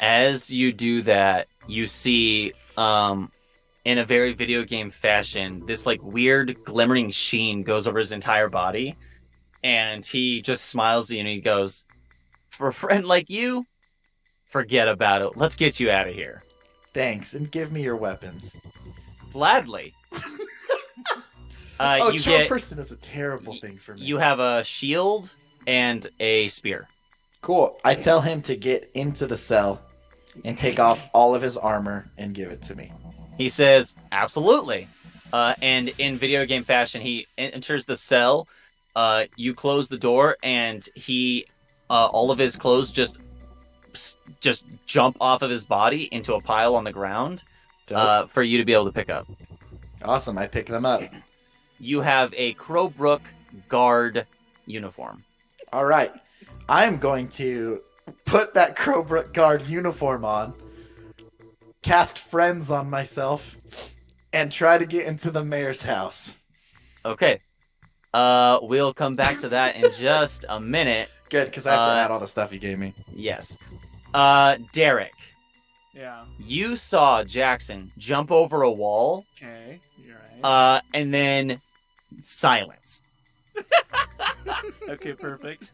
As you do that, you see, in a very video game fashion, this like weird glimmering sheen goes over his entire body, and he just smiles at you and he goes, "For a friend like you, forget about it. Let's get you out of here." Thanks, and give me your weapons. Gladly. Oh, you Charm get Person is a terrible thing for me. you have a shield and a spear. Cool. I tell him to get into the cell and take off all of his armor and give it to me. He says, "Absolutely." And in video game fashion, he enters the cell. You close the door, and he, all of his clothes just jump off of his body into a pile on the ground for you to be able to pick up. Awesome. I pick them up. You have a Crowbrook guard uniform. All right. I'm going to put that Crowbrook guard uniform on, cast friends on myself, and try to get into the mayor's house. Okay. We'll come back to that in just a minute. Good, because I have to add all the stuff you gave me. Yes. Derek, Yeah. you saw Jackson jump over a wall, Okay. You're right. and then silence. Okay, perfect.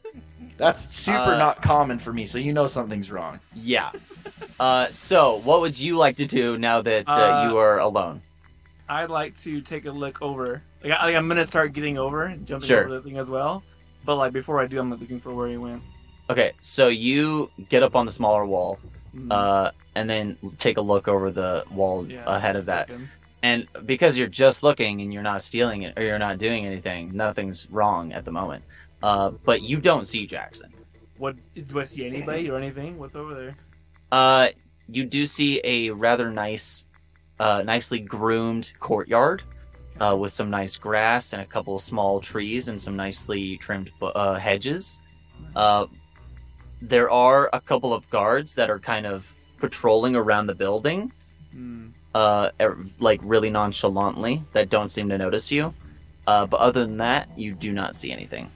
That's super not common for me, so you know something's wrong. Yeah. So, what would you like to do now that you are alone? I'd like to take a look over. I'm gonna start getting over and jumping Sure. over the thing as well. But like before I do, I'm looking for where he went. Okay, so you get up on the smaller wall, Mhm. and then take a look over the wall Yeah, ahead of that. looking. And because you're just looking and you're not stealing it or you're not doing anything, nothing's wrong at the moment. But you don't see Jackson. What do I see anybody or anything? What's over there? You do see a rather nice, nicely groomed courtyard with some nice grass and a couple of small trees and some nicely trimmed hedges. There are a couple of guards that are kind of patrolling around the building. Hmm. Like really nonchalantly, that don't seem to notice you. But other than that, you do not see anything.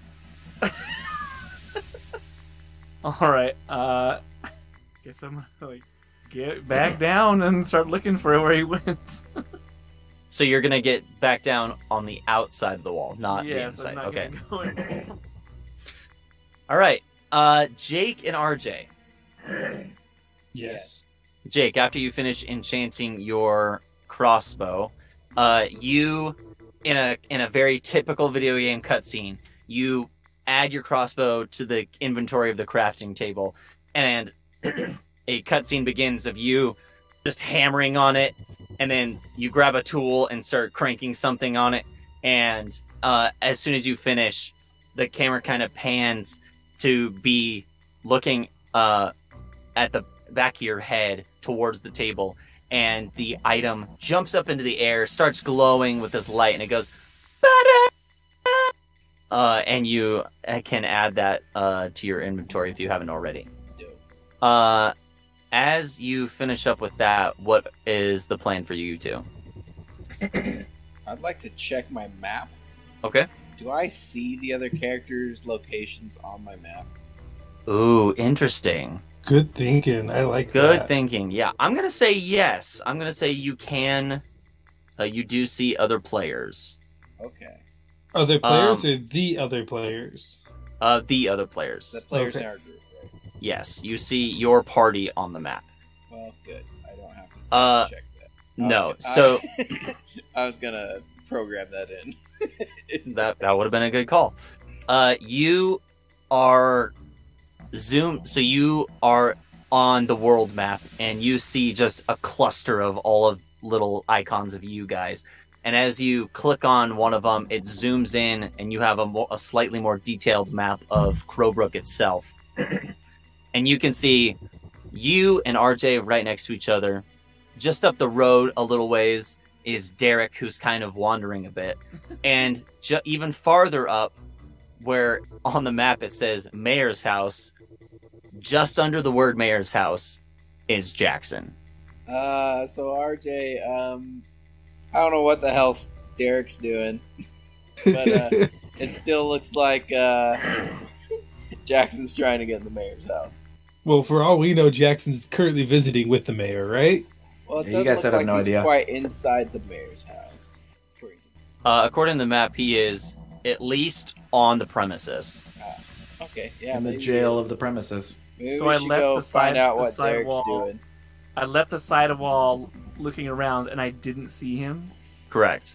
All right. Guess I'm gonna like get back down and start looking for where he went. So you're gonna get back down on the outside of the wall, not the Yes, inside. I'm not Okay. gonna go in. All right. Jake and RJ. Yes. Jake, after you finish enchanting your crossbow, you in a very typical video game cutscene, you add your crossbow to the inventory of the crafting table, and a cutscene begins of you just hammering on it, and then you grab a tool and start cranking something on it, and as soon as you finish, the camera kind of pans to be looking at the back of your head towards the table, and the item jumps up into the air, starts glowing with this light, and it goes and you can add that to your inventory if you haven't already. As you finish up with that, what is the plan for you two? I'd like to check my map. Okay. Do I see the other characters' locations on my map? Ooh, interesting. Good thinking. I like Good that. thinking. Yeah, I'm gonna say yes. I'm gonna say you can. You do see other players. Okay. Other players or the other players? The other players. The players Okay. in our group, right? Yes, you see your party on the map. Well, good. I don't have to check that. No. Okay. So I was gonna program that in. That would have been a good call. You are zoomed, so you are on the world map, and you see just a cluster of all of little icons of you guys. And as you click on one of them, it zooms in, and you have a slightly more detailed map of Crowbrook itself. And you can see you and RJ right next to each other. Just up the road a little ways is Derek, who's kind of wandering a bit. And even farther up, where on the map it says Mayor's House, just under the word Mayor's House is Jackson. So RJ, I don't know what the hell Derek's doing, but it still looks like Jackson's trying to get in the mayor's house. Well, for all we know, Jackson's currently visiting with the mayor, right? Well, it Yeah, does you guys look said I have like no he's idea. quite inside the mayor's house. According to the map, he is at least on the premises. Okay, yeah. In the maybe- jail of the premises. Maybe So we I should left go the find side- out the what side Derek's wall. doing. I left the side of wall looking around, and I didn't see him. Correct.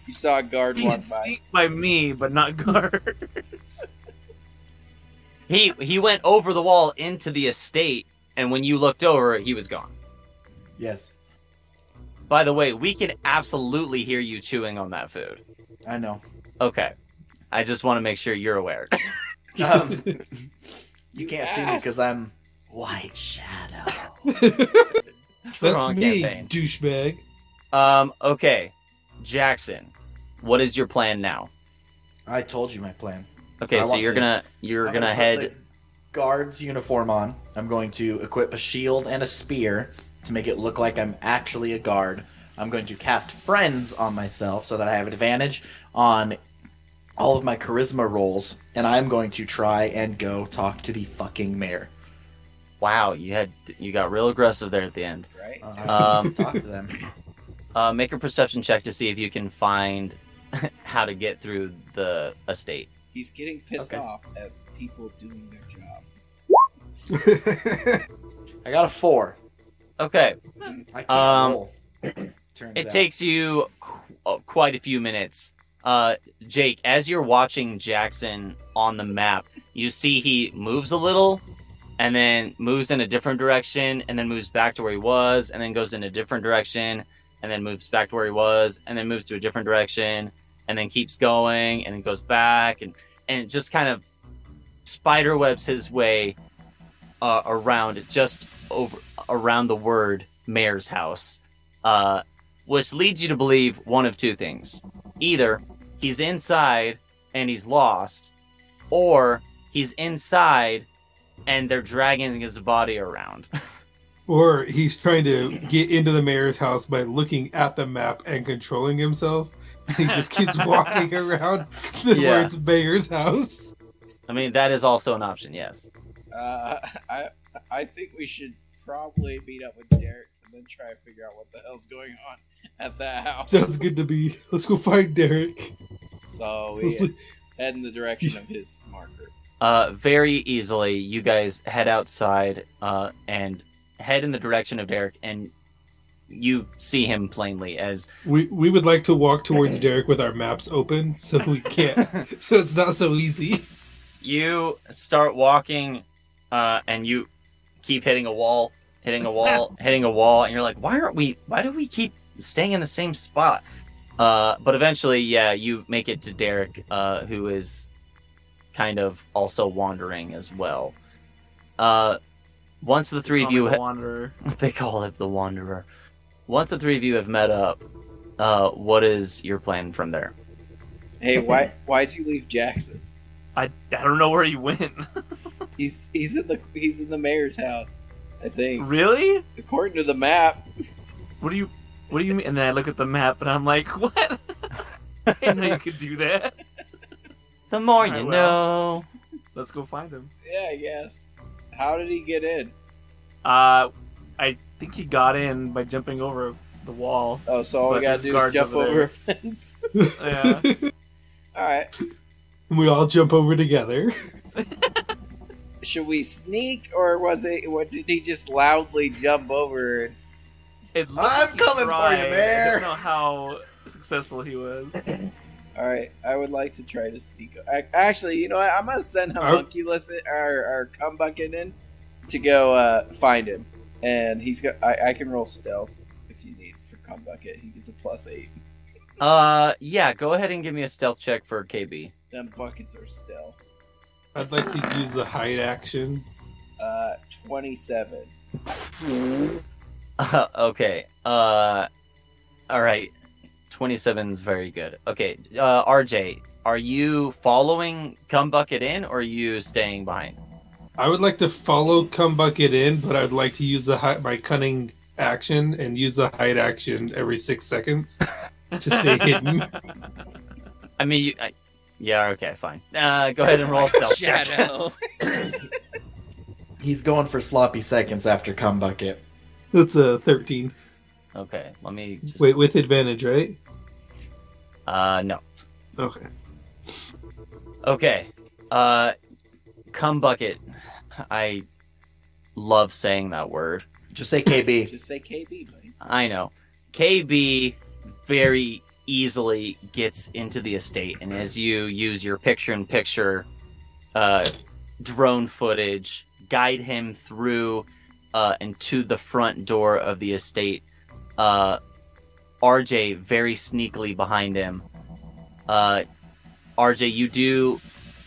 You saw a guard He walk could by. sneak by me, but not guards. He went over the wall into the estate, and when you looked over, he was gone. Yes, By the way, we can absolutely hear you chewing on that food. I know. Okay. I just want to make sure you're aware. You can't see me because I'm White Shadow. That's the That's wrong me, campaign. douchebag. Okay. Jackson, what is your plan now? I told you my plan. Okay, I so want you're to. gonna I'm gonna put head. the guard's uniform on. I'm going to equip a shield and a spear to make it look like I'm actually a guard. I'm going to cast friends on myself so that I have advantage on all of my charisma rolls, and I'm going to try and go talk to the fucking mayor. Wow, you got real aggressive there at the end. Right? Talk to them. Make a perception check to see if you can find how to get through the estate. He's getting pissed Okay. off at people doing their job. I got a 4. Okay, I can't roll. Turns it out. takes you quite a few minutes. Jake, as you're watching Jackson on the map, you see he moves a little, and then moves in a different direction, and then moves back to where he was, and then goes in a different direction, and then moves back to where he was, and then moves to a different direction, and then keeps going, and then goes back, and it just kind of spiderwebs his way around, just around the word mayor's house, which leads you to believe one of two things. Either he's inside and he's lost, or he's inside and they're dragging his body around. Or he's trying to get into the mayor's house by looking at the map and controlling himself. He just keeps walking around the Yeah. words mayor's house. I mean, that is also an option, yes. I think we should probably meet up with Derek and then try to figure out what the hell's going on at that house. Sounds good to me. Let's go find Derek. So Let's we head in the direction of his marker. Very easily, you guys head outside and head in the direction of Derek, and you see him plainly as We would like to walk towards Derek with our maps open so we can't. So it's not so easy. you start walking, and you keep hitting a wall, hitting a wall, and you're like, why do we keep staying in the same spot? But eventually, yeah, you make it to Derek, who is kind of also wandering as well. Once the three of you, Wanderer. they call it the Wanderer. Once the three of you have met up, what is your plan from there? Hey, why'd you leave Jackson? I don't know where he went. He's in the mayor's house, I think. Really? According to the map. What do you mean? And then I look at the map and I'm like, what? I didn't know you could do that. The more Alright, you well. know. Let's go find him. Yeah, I guess. How did he get in? I think he got in by jumping over the wall. Oh, so all we But gotta there's do is guards jump over over there. a fence. Yeah. Alright. We all jump over together. Should we sneak, or was it? What did he just loudly jump over? It looked I'm like he coming for you, tried. I Mare. don't know how successful he was. All right, I would like to try to sneak. Actually, you know what? I'm gonna send Homunculus or Cum Bucket in to go find him, and he's got. I can roll stealth if you need for Cum Bucket. He gets a +8. Yeah. Go ahead and give me a stealth check for KB. Them buckets are stealth. I'd like to use the hide action. 27. Okay. All right. 27's very good. Okay. RJ, are you following Cum Bucket in, or are you staying behind? I would like to follow Cum Bucket in, but I'd like to use my cunning action and use the hide action every 6 seconds to stay hidden. I mean, yeah. Okay. Fine. Go ahead and roll a stealth check. Shadow. He's going for sloppy seconds after Cum Bucket. That's a 13. Okay. Let me just... Wait, with advantage, right? No. Okay. Okay. Cum Bucket. I love saying that word. Just say KB. Just say KB, buddy. I know. KB very easily gets into the estate, and as you use your picture-in-picture drone footage, guide him through and to the front door of the estate, RJ very sneakily behind him. RJ, you do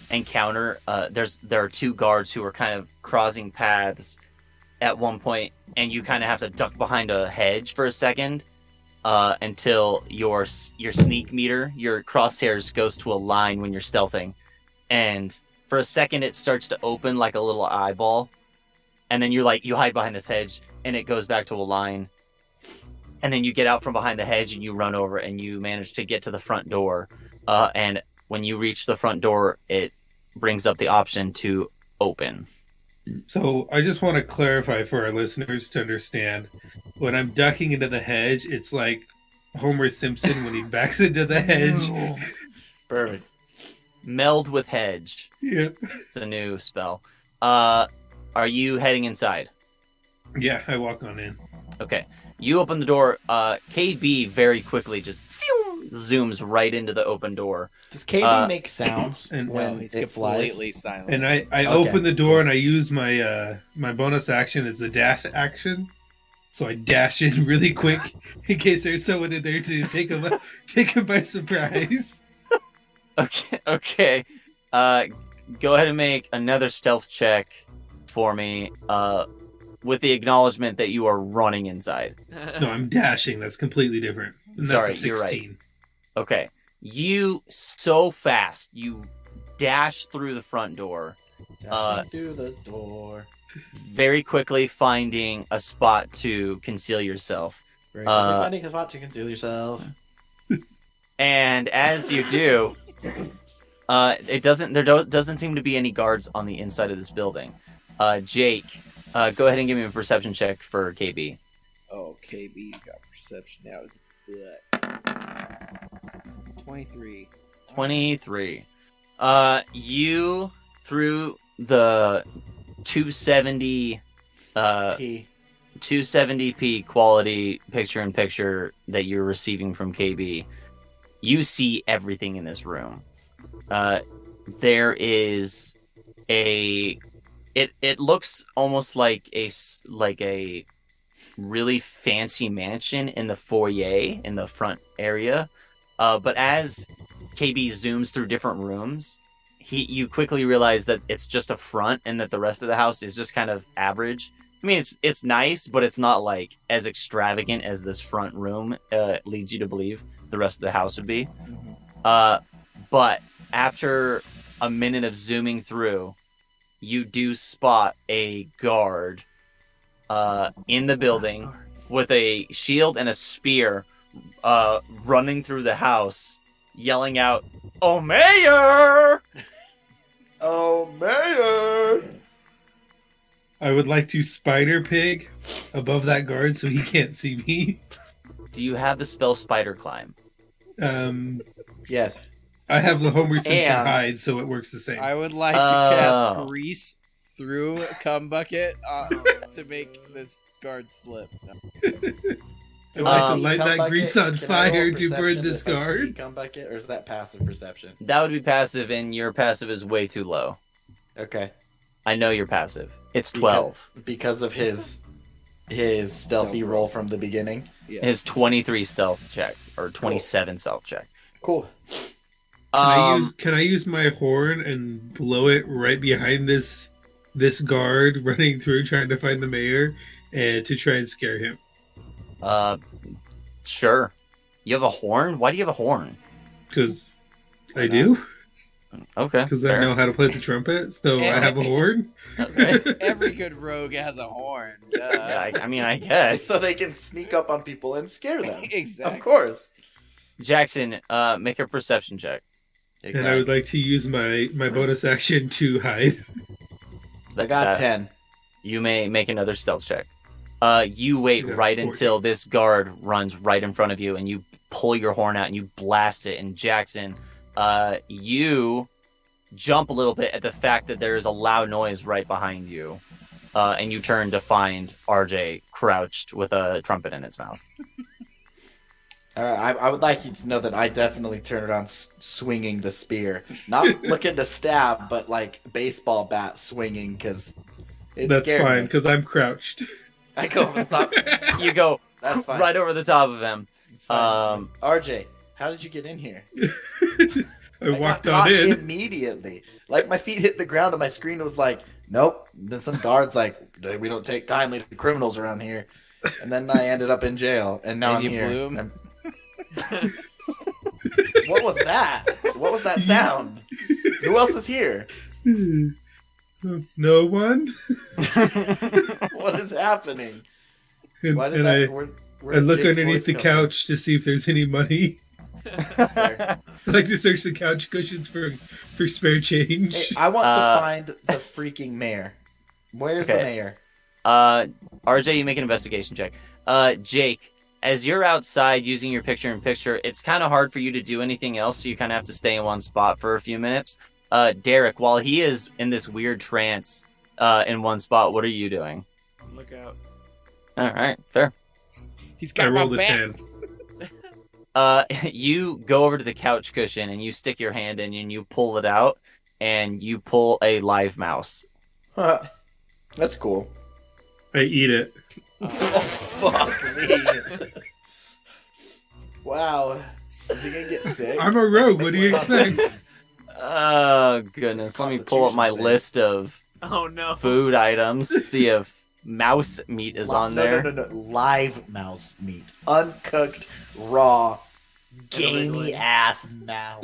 encounter there are two guards who are kind of crossing paths at one point, and you kind of have to duck behind a hedge for a second until your sneak meter, your crosshairs, goes to a line when you're stealthing, and for a second it starts to open like a little eyeball, and then you hide behind this hedge and it goes back to a line, and then you get out from behind the hedge and you run over and you manage to get to the front door, and when you reach the front door it brings up the option to open. So I just want to clarify for our listeners to understand. When I'm ducking into the hedge, it's like Homer Simpson when he backs into the hedge. Perfect. Meld with hedge. Yeah. It's a new spell. Are you heading inside? Yeah, I walk on in. Okay. You open the door. KB very quickly just zooms right into the open door. Does KB make sounds and when He's it flies? completely silent. And I open the door and I use my my bonus action as the dash action. So I dash in really quick in case there's someone in there to take him by surprise. Okay. Go ahead and make another stealth check for me. With the acknowledgement that you are running inside. No, I'm dashing. That's completely different. And that's Sorry, a 16. you're right. Okay. You so fast. You dash through the front door. Dashing through the door. Very quickly finding a spot to conceal yourself. Very quickly finding a spot to conceal yourself. And as you do, there doesn't seem to be any guards on the inside of this building. Jake, go ahead and give me a perception check for KB. Oh, KB's got perception now. 23. 23. You, through the 270 270p quality picture-in-picture that you're receiving from KB, you see everything in this room. There is it looks almost like a really fancy mansion in the foyer in the front area, but as KB zooms through different rooms, you quickly realize that it's just a front and that the rest of the house is just kind of average. I mean, it's nice, but it's not like as extravagant as this front room leads you to believe the rest of the house would be. But after a minute of zooming through, you do spot a guard in the building with a shield and a spear running through the house, yelling out, "Oh, Mayor! Oh, Mayor!" I would like to spider pig above that guard so he can't see me. Do you have the spell Spider Climb? Yes. I have the Homer Simpson And- hide, so it works the same. I would like to cast grease through a cum bucket to make this guard slip. I'd like to Um, light that grease on Can I roll fire to perception burn this if I see guard. cum bucket, or is that passive perception? That would be passive, and your passive is way too low. Okay. I know you're passive. It's 12. Because of his stealthy roll from the beginning. Yeah. His 23 stealth check, or 27 stealth check. Cool. Can I use my horn and blow it right behind this guard running through trying to find the mayor, and to try and scare him? Sure. You have a horn? Why do you have a horn? Because I do. Okay. Because I fair. know how to play the trumpet, so I have a horn. Okay. Every good rogue has a horn. Yeah, I mean, I guess. So they can sneak up on people and scare them. Exactly. Of course. Jackson, make a perception check. And I would like to use my bonus action to hide. I got 10. You may make another stealth check. You wait Yeah, right 14. until this guard runs right in front of you, and you pull your horn out and you blast it. And Jackson, you jump a little bit at the fact that there is a loud noise right behind you, and you turn to find RJ crouched with a trumpet in its mouth. I would like you to know that I definitely turn around swinging the spear. Not looking to stab, but like baseball bat swinging, because That's fine, because I'm crouched. I go over the top. You go That's fine. right over the top of him. It's fine. RJ, how did you get in here? I walked got on caught in. immediately. Like my feet hit the ground and my screen was like, nope. Then some guards like, we don't take kindly to criminals around here. And then I ended up in jail, and now And I'm you here. blew him? What was that? What was that sound? Who else is here? No one. What is happening? And, Why did and that? I look Jake's underneath voice the come couch to see if there's any money. Fair. I like to search the couch cushions for spare change. Hey, I want to find the freaking mayor. Where's the Okay. mayor? RJ, you make an investigation check. Jake, as you're outside using your picture-in-picture, it's kind of hard for you to do anything else, so you kind of have to stay in one spot for a few minutes. Derek, while he is in this weird trance in one spot, what are you doing? Look out. All right, fair. He's I got my rolled a back. 10. You go over to the couch cushion and you stick your hand in and you pull it out, and you pull a live mouse. That's cool. I eat it. Oh, fuck me. Wow. Is he gonna get sick? I'm a rogue. What do you expect? Oh, goodness. Let me pull up my Constitution list of Oh no. food items, see if mouse meat is on there. No. Live mouse meat. Uncooked, raw, gamey ass mouse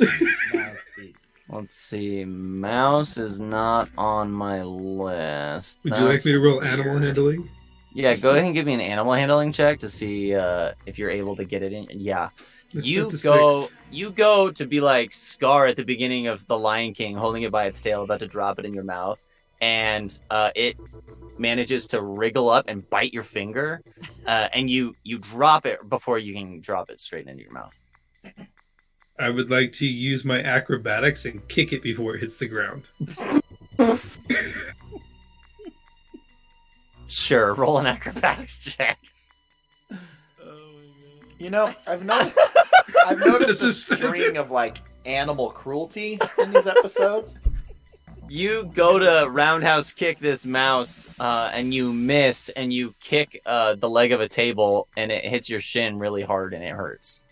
meat. Let's see. Mouse is not on my list. Would you like That's me to roll weird. animal handling? Yeah, go ahead and give me an animal handling check to see if you're able to get it in. Yeah. You That's a go 6. you go to be like Scar at the beginning of The Lion King, holding it by its tail, about to drop it in your mouth, and it manages to wriggle up and bite your finger, and you drop it before you can drop it straight into your mouth. I would like to use my acrobatics and kick it before it hits the ground. Sure, roll an acrobatics check. You know, I've noticed a This is so string of like animal cruelty in these episodes. You go to roundhouse kick this mouse, and you miss, and you kick the leg of a table, and it hits your shin really hard, and it hurts.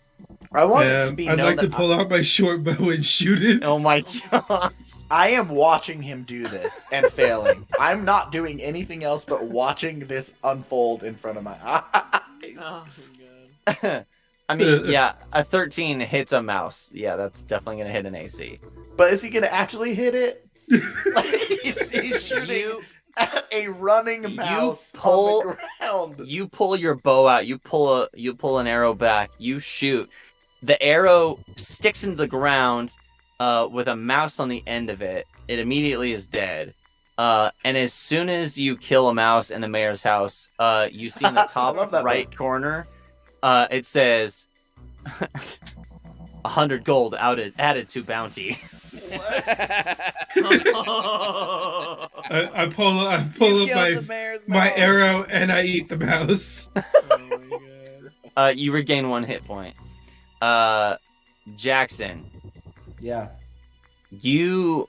I want it to be I'd known like to that pull out my short bow and shoot it. Oh my gosh. I am watching him do this and failing. I'm not doing anything else but watching this unfold in front of my eyes. Oh my god. I mean, yeah, a 13 hits a mouse. Yeah, that's definitely going to hit an AC. But is he going to actually hit it? Like, he's shooting You, at a running mouse pull- on the ground. you pull your bow out, you pull an arrow back, you shoot. The arrow sticks into the ground with a mouse on the end of it. It immediately is dead. And as soon as you kill a mouse in the mayor's house, you see in the I top love that right book. corner, it says 100 gold added to bounty. I pull You up killed the mayor's my mouse. arrow and I eat the mouse. Oh my god. You regain 1 hit point. Jackson, Yeah. you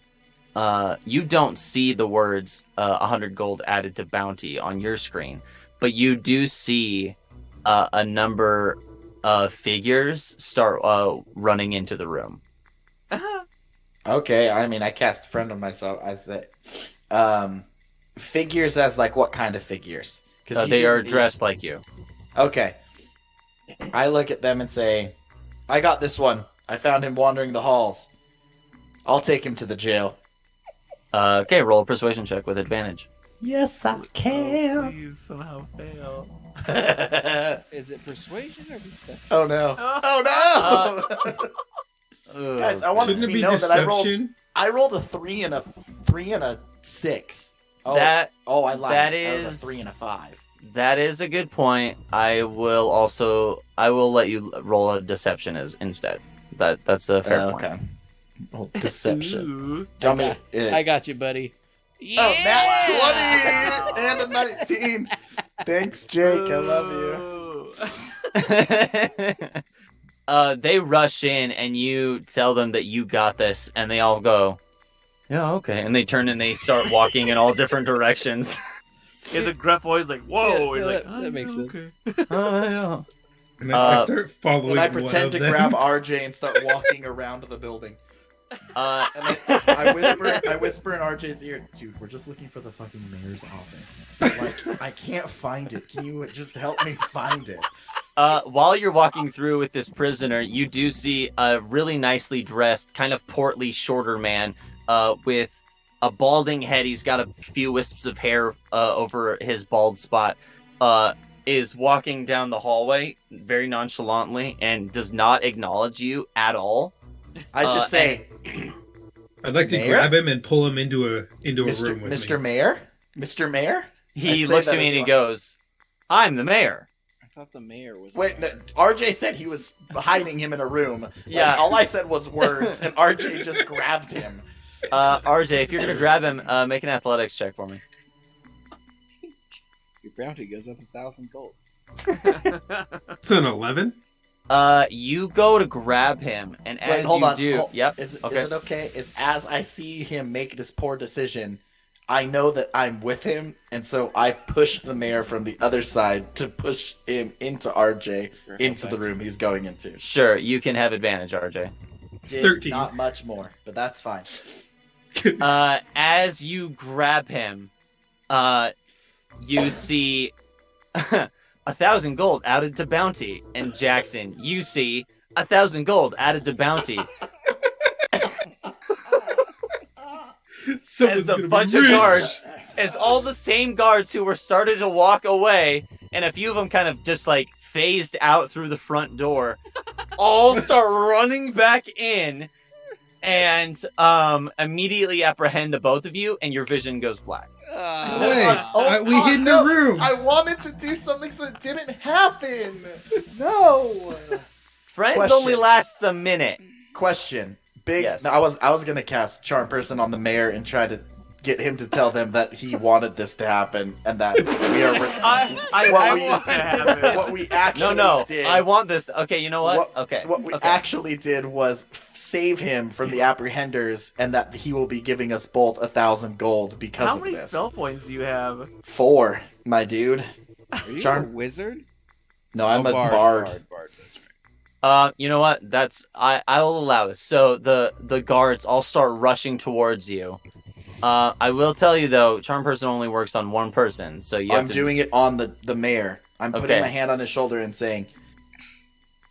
don't see the words 100 gold added to bounty on your screen, but you do see a number of figures start running into the room. Okay, I mean, I cast friend on myself. I say, figures as like what kind of figures? Because They are dressed like you. Okay. I look at them and say, I got this one. I found him wandering the halls. I'll take him to the jail. Okay, roll a persuasion check with advantage. Yes, I Oh, can. please somehow fail. Is it persuasion or deception? Oh no. Oh no! Guys, I wanted Shouldn't to it be know that deception? I rolled a 3 and a 6. Oh, I lied. that I rolled a is 3 and a 5. That is a good point. I will let you roll a deception instead. That's a fair point. Okay. Well, deception. Ooh. Tell me. I got you, buddy. Oh, nat 20 and a 19. Thanks, Jake. I love you. They rush in and you tell them that you got this, and they all go, "Yeah, okay." And they turn and they start walking in all different directions. Yeah, the gruff voice like, whoa. Yeah, He's like, that makes sense. okay. Oh, And I start following And I one pretend of to them. grab RJ and start walking around the building. yeah. And I whisper in RJ's ear, dude, we're just looking for the fucking mayor's office. Like, I can't find it. Can you just help me find it? While you're walking through with this prisoner, you do see a really nicely dressed, kind of portly, shorter man with a balding head. He's got a few wisps of hair over his bald spot. Is walking down the hallway very nonchalantly and does not acknowledge you at all. I just say, I'd like to Mayor? grab him and pull him into a Mr. room with Mr. me. Mayor? Mr. Mayor? He I say looks that at me and as he well. goes, "I'm the mayor." I thought the mayor was. Wait, no, RJ said he was hiding him in a room. Like, Yeah. all I said was words, and RJ just grabbed him. RJ, if you're gonna grab him, make an athletics check for me. Your bounty goes up 1,000 gold. So an 11? You go to grab him, and Wait, as hold you on. do, Hold- yep. Is Okay. it okay? Is as I see him make this poor decision, I know that I'm with him, and so I push the mayor from the other side to push him into RJ, into the room he's going into. Sure, you can have advantage, RJ. Did 13. not much more, but that's fine. As you grab him, you see 1,000 gold added to bounty, and Jackson, you see 1,000 gold added to bounty. Someone's As a gonna be bunch of rich. guards, as all the same guards who were started to walk away, and a few of them kind of just like phased out through the front door, all start running back in and immediately apprehend the both of you, and your vision goes black. Wait, we hid in the room. I wanted to do something so it didn't happen. No. Friends Question. only lasts a minute. Question. Big. Yes. No, I was gonna cast Charm Person on the mayor and try to get him to tell them that he wanted this to happen and that we are. I What want we- this to happen. What we actually No, did. I want this. Okay, you know what? Okay. What we okay. actually did was save him from the apprehenders, and that he will be giving us both 1,000 gold because How of many this. spell points do you have? 4, my dude. Are you a Charm- wizard? No, I'm Oh, a bard. That's right. You know what? I will allow this. So the guards all start rushing towards you. I will tell you though, Charm Person only works on one person, so you have I'm to. doing it on the mayor. I'm putting Okay. my hand on his shoulder and saying,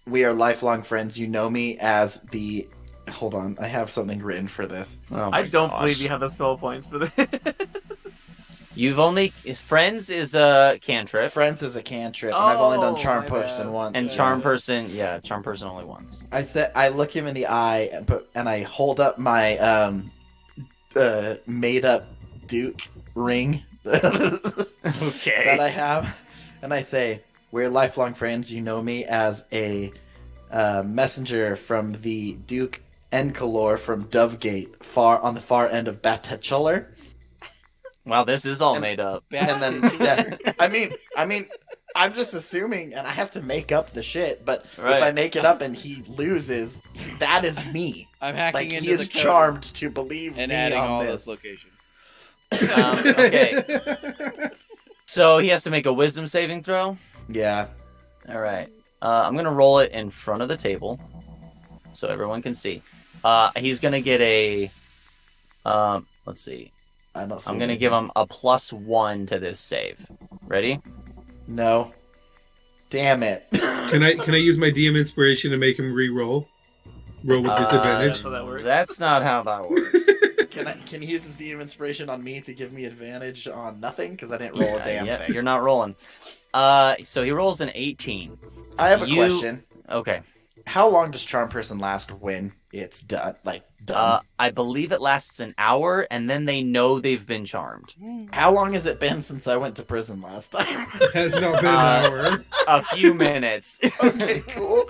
"We are lifelong friends. You know me as the." Hold on, I have something written for this. Oh I my don't gosh. believe you have the spell points for this. You've only friends is a cantrip, Friends is a cantrip, and I've only done Oh, Charm my Person bad. once. and Charm Person, yeah, Charm Person only once. I look him in the eye, and I hold up my made up Duke ring Okay. that I have, and I say, "We're lifelong friends. You know me as a messenger from the Duke Encolor from Dovegate, on the far end of Batachuller." Wow, this is all And- made up. And then, yeah, I mean, I'm just assuming, and I have to make up the shit. But Right. if I make it up and he loses, that is me. I'm hacking Like into he is the code charmed to believe and me adding on all this. those locations. Okay. So he has to make a wisdom saving throw. Yeah. All right. I'm gonna roll it in front of the table, so everyone can see. He's gonna get a. Let's see. I'm gonna give him a +1 to this save. Ready? No. Damn it. Can I use my DM inspiration to make him re-roll? Roll with disadvantage. That's how that works. That's not how that works. Can he use his DM inspiration on me to give me advantage on nothing? Because I didn't roll a damn thing. You're not rolling. So he rolls an 18. I have a question. Okay. How long does Charm Person last when it's done? Like done? I believe it lasts an hour, and then they know they've been charmed. How long has it been since I went to prison last time? It has not been an hour. A few minutes. Okay, cool.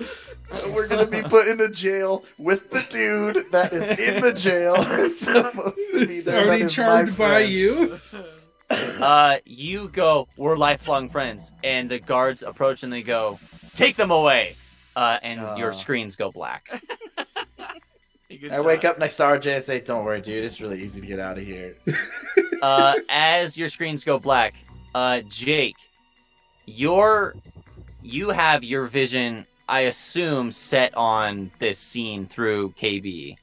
So we're gonna be put into jail with the dude that is in the jail. It's supposed to be there. Already that is charmed my by friend. you. You go, we're lifelong friends, and the guards approach and they go, take them away. And your screens go black. I wake up next to RJ and say, "Don't worry, dude. It's really easy to get out of here." As your screens go black, Jake, you have your vision, I assume, set on this scene through KB.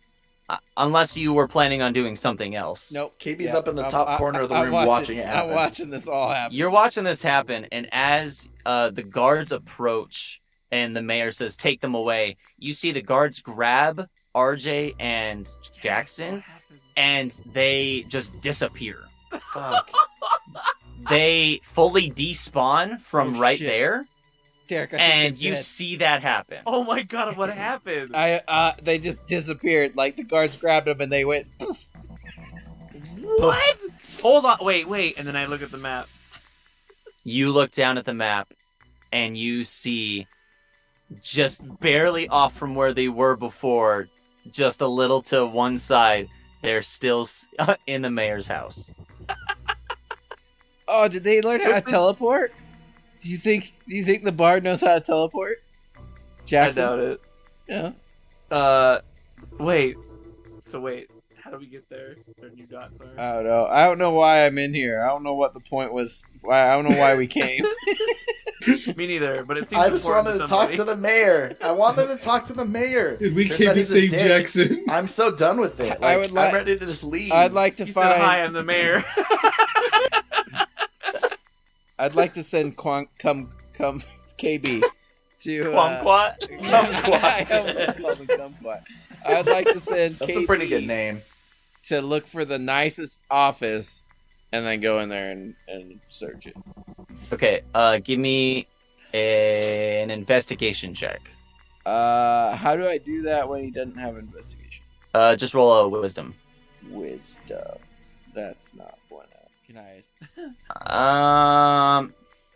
Unless you were planning on doing something else. Nope. KB's up in the top corner of the room watching it happen. I'm watching this all happen. You're watching this happen, and as the guards approach and the mayor says, take them away, you see the guards grab RJ and Jackson, and they just disappear. Fuck. They fully despawn from right shit. there, Derek, I think and they're you dead. see that happen. Oh my god, what happened? They just disappeared. Like the guards grabbed them and they went. What? Hold on, wait, and then I look at the map. You look down at the map, and you see, just barely off from where they were before, just a little to one side, they're still in the mayor's house. Oh, did they learn how to teleport? Do you think the bard knows how to teleport? Jackson? I doubt it. Yeah. Wait. So wait, how do we get there? Where new dots are? I don't know. I don't know why I'm in here. I don't know what the point was. I don't know why we came. Me neither, but it seems I just important wanted to somebody. talk to the mayor. I wanted to talk to the mayor. Did we Turns came out to he's a save dick. Jackson? I'm so done with it. I Like, would like- I'm ready to just leave. I'd like to He find. said, "Hi, I'm the mayor." I'd like to send come KB to Kumquat? I almost called him Kumquat. I'd like to send That's KB a pretty good name. to look for the nicest office and then go in there and search it. Okay, give me an investigation check. How do I do that when he doesn't have investigation? Just roll a wisdom. Wisdom. That's not one. Can I?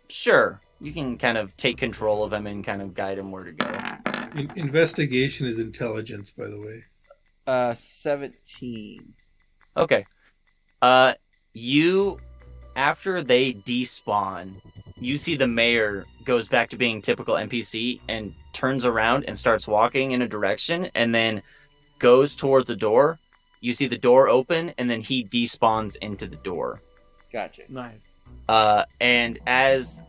Sure. You can kind of take control of him and kind of guide him where to go. Investigation is intelligence, by the way. 17. Okay. You, after they despawn, you see the mayor goes back to being typical NPC and turns around and starts walking in a direction and then goes towards a door. You see the door open and then he despawns into the door. Gotcha. Nice. And as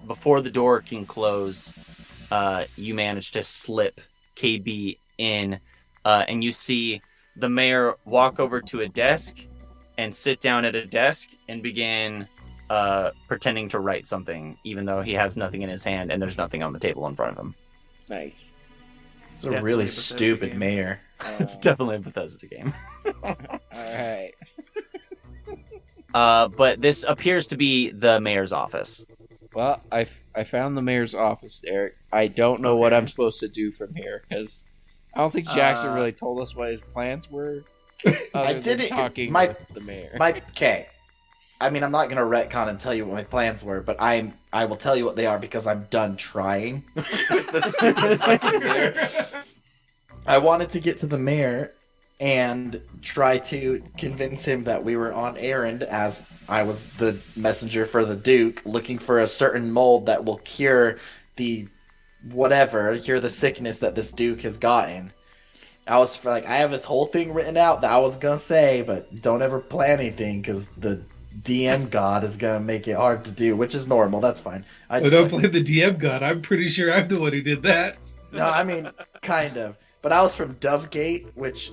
before the door can close, you manage to slip KB in, and you see the mayor walk over to a desk and sit down at a desk and begin pretending to write something, even though he has nothing in his hand and there's nothing on the table in front of him. Nice. It's a really stupid mayor. It's definitely a Bethesda game. Alright. But this appears to be the mayor's office. Well, I found the mayor's office, Derek. I don't know what I'm supposed to do from here, because I don't think Jackson really told us what his plans were. I did it. Talking My with the mayor. okay. I mean, I'm not gonna retcon and tell you what my plans were, but I will tell you what they are because I'm done trying. With this stupid fucking mayor. I wanted to get to the mayor and try to convince him that we were on errand as I was the messenger for the Duke, looking for a certain mold that will cure the sickness that this Duke has gotten. I was like, I have this whole thing written out that I was gonna say, but don't ever plan anything because the DM god is gonna make it hard to do, which is normal. That's fine. Don't blame the DM god. I'm pretty sure I'm the one who did that. No, I mean, kind of. But I was from Dovegate, which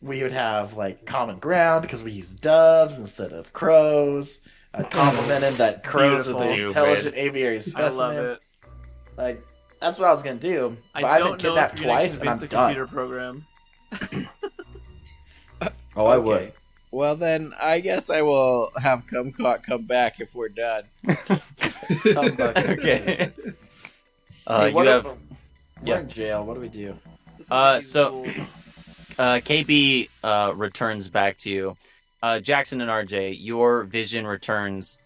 we would have like common ground because we use doves instead of crows. I complimented that crows are the Beautiful. intelligent aviary I specimen. love it. Like, that's what I was gonna do. But I I've been don't know if kidnapped you're gonna twice and convince I'm a done. computer program. Oh, I would. Well, then I guess I will have Kumquat come back if we're done. Okay. Hey, You have we're in jail. What do we do? so KB returns back to you. Jackson and RJ, your vision returns,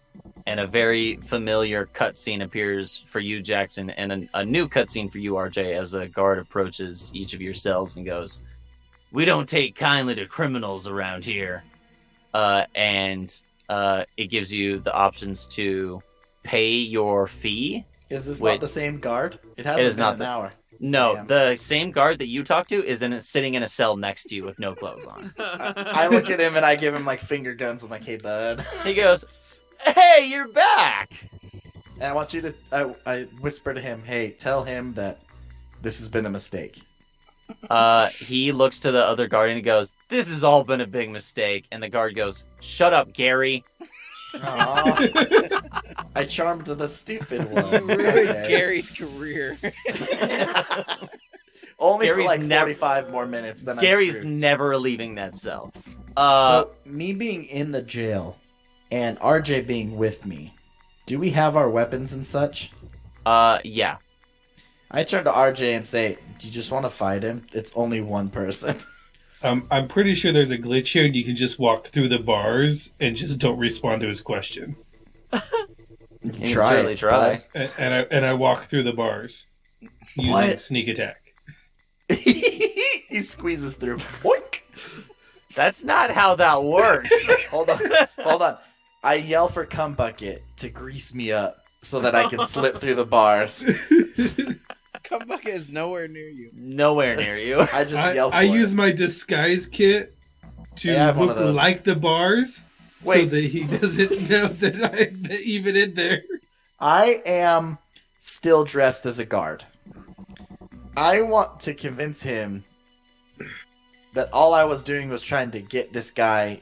and a very familiar cutscene appears for you, Jackson, and a new cutscene for you, RJ, as a guard approaches each of your cells and goes, "We don't take kindly to criminals around here." And it gives you the options to pay your fee. Is this Wait. not the same guard? It hasn't It is been not an the- hour. No, Damn. the same guard that you talked to is sitting in a cell next to you with no clothes on. I look at him and I give him like finger guns. I'm like, hey, bud. He goes, "Hey, you're back!" And I want you to. I whisper to him, hey, tell him that this has been a mistake. He looks to the other guard and he goes, "This has all been a big mistake." And the guard goes, "Shut up, Gary." Aw. I charmed the stupid You one. ruined Okay. Gary's career. Only Gary's for like never- 45 more minutes. Then Gary's I'm screwed. never leaving that cell. So me being in the jail and RJ being with me, do we have our weapons and such? Yeah. I turn to RJ and say, do you just want to fight him? It's only one person. I'm pretty sure there's a glitch here, and you can just walk through the bars and just don't respond to his question. You can certainly try. And I walk through the bars using What? sneak attack. bud. He squeezes through. Boink! That's not how that works. Hold on. I yell for Cum Bucket to grease me up so that I can slip through the bars. Kumquat is nowhere near you. Nowhere near you. I just yell for I it. use my disguise kit to Hey, I have one of look those. like the bars, so Wait, that he doesn't know that I'm even in there. I am still dressed as a guard. I want to convince him that all I was doing was trying to get this guy